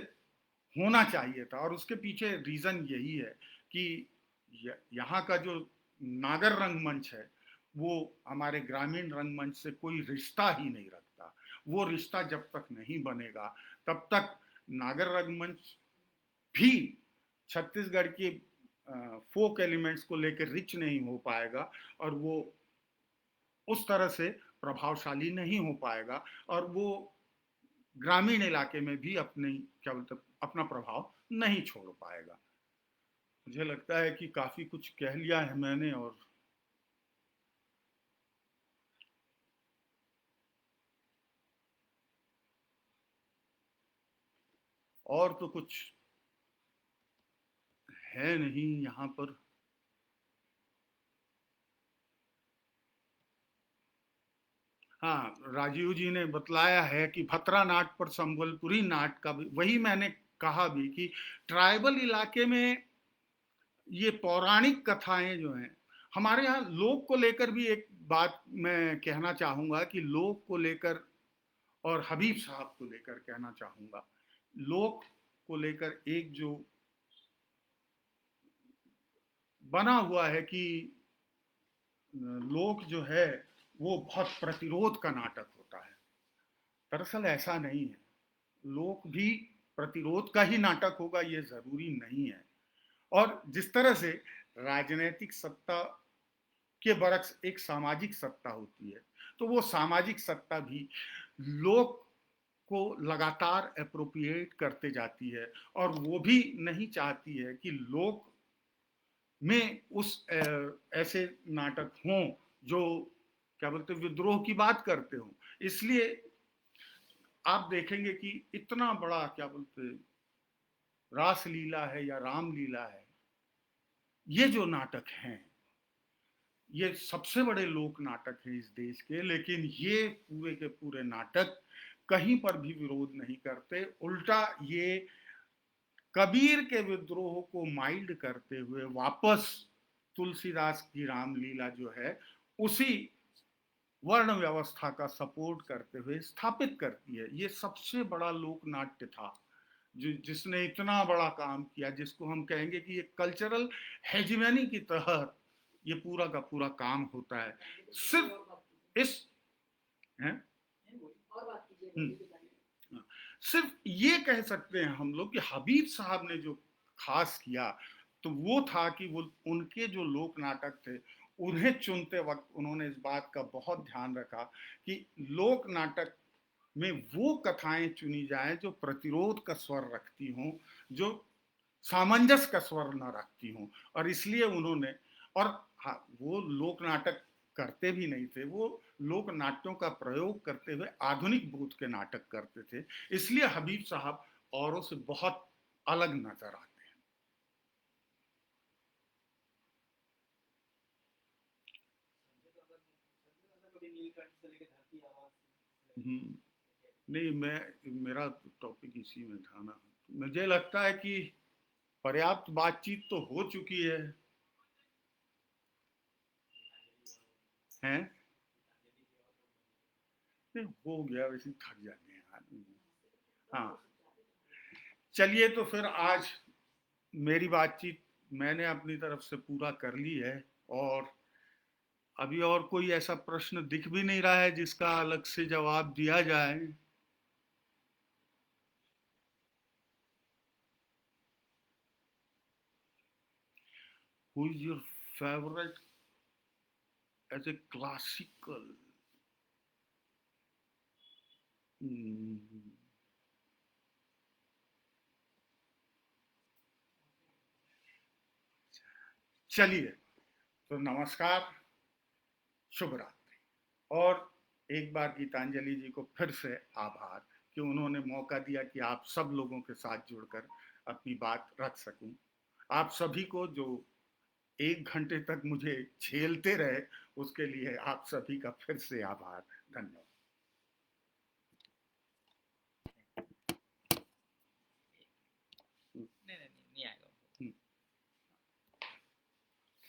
Speaker 1: होना चाहिए था। और उसके पीछे रीजन यही है कि यहाँ का जो नागर रंगमंच है वो हमारे ग्रामीण रंगमंच से कोई रिश्ता ही नहीं रखता। वो रिश्ता जब तक नहीं बनेगा तब तक नागर रंगमंच भी छत्तीसगढ़ के फोक एलिमेंट्स को लेकर रिच नहीं हो पाएगा और वो उस तरह से प्रभावशाली नहीं हो पाएगा और वो ग्रामीण इलाके में भी अपने क्या बोलते अपना प्रभाव नहीं छोड़ पाएगा। मुझे लगता है कि काफी कुछ कह लिया है मैंने और तो कुछ है नहीं यहाँ पर। हाँ, राजीव जी ने बतलाया है कि भतरा नाट पर संबलपुरी नाट का भी वही मैंने कहा भी कि ट्राइबल इलाके में ये पौराणिक कथाएं जो हैं, हमारे यहाँ लोक को लेकर भी एक बात मैं कहना चाहूंगा कि लोक को लेकर और हबीब साहब को लेकर कहना चाहूंगा। लोक को लेकर एक जो बना हुआ है कि लोक जो है वो बहुत प्रतिरोध का नाटक होता है। दरअसल ऐसा नहीं है। लोक भी प्रतिरोध का ही नाटक होगा ये जरूरी नहीं है। और जिस तरह से राजनीतिक सत्ता के बरक्स एक सामाजिक सत्ता होती है, तो वो सामाजिक सत्ता भी लोक को लगातार अप्रोप्रिएट करते जाती है और वो भी नहीं चाहती है कि लोक में उस ऐसे नाटक हों जो क्या बोलते विद्रोह की बात करते हो। इसलिए आप देखेंगे कि इतना बड़ा क्या बोलते रासलीला है या रामलीला है, ये जो नाटक हैं ये सबसे बड़े लोक नाटक हैं इस देश के। लेकिन ये पूरे के पूरे नाटक कहीं पर भी विरोध नहीं करते, उल्टा ये कबीर के विद्रोह को माइल्ड करते हुए वापस तुलसीदास की रामलीला जो है उसी वर्ण व्यवस्था का सपोर्ट करते हुए स्थापित करती है। ये सबसे बड़ा लोक नाट्य था जिसने इतना बड़ा काम किया, जिसको हम कहेंगे कि ये कल्चरल हेजिमनी की तहत ये पूरा का पूरा काम होता है। सिर्फ इस है सिर्फ ये कह सकते हैं हम लोग कि हबीब साहब ने जो खास किया तो वो था कि वो उनके जो लोक नाटक थे उन्हें चुनते वक्त उन्होंने इस बात का बहुत ध्यान रखा कि लोक नाटक में वो कथाएं चुनी जाएं जो प्रतिरोध का स्वर रखती हों, जो सामंजस्य का स्वर न रखती हों। और इसलिए उन्होंने और हाँ, वो लोक नाटक करते भी नहीं थे, वो लोक नाट्यों का प्रयोग करते हुए आधुनिक बोध के नाटक करते थे। इसलिए हबीब साहब औरों से बहुत अलग नजर आते हैं। नहीं, मेरा टॉपिक इसी में था ना। मुझे लगता है कि पर्याप्त बातचीत तो हो चुकी है। नहीं, हो गया, वैसे थक जाते हैं आदमी। हाँ, चलिए तो फिर आज मेरी बातचीत मैंने अपनी तरफ से पूरा कर ली है, और अभी और कोई ऐसा प्रश्न दिख भी नहीं रहा है जिसका अलग से जवाब दिया जाए। Who is your favourite as a classical? चलिए, तो नमस्कार, शुभ रात्रि। और एक बार गीतांजलि जी को फिर से आभार कि उन्होंने मौका दिया कि आप सब लोगों के साथ जुड़कर अपनी बात रख सकूं। आप सभी को जो 1 घंटे तक मुझे झेलते रहे, उसके लिए आप सभी का फिर से आभार। धन्यवाद।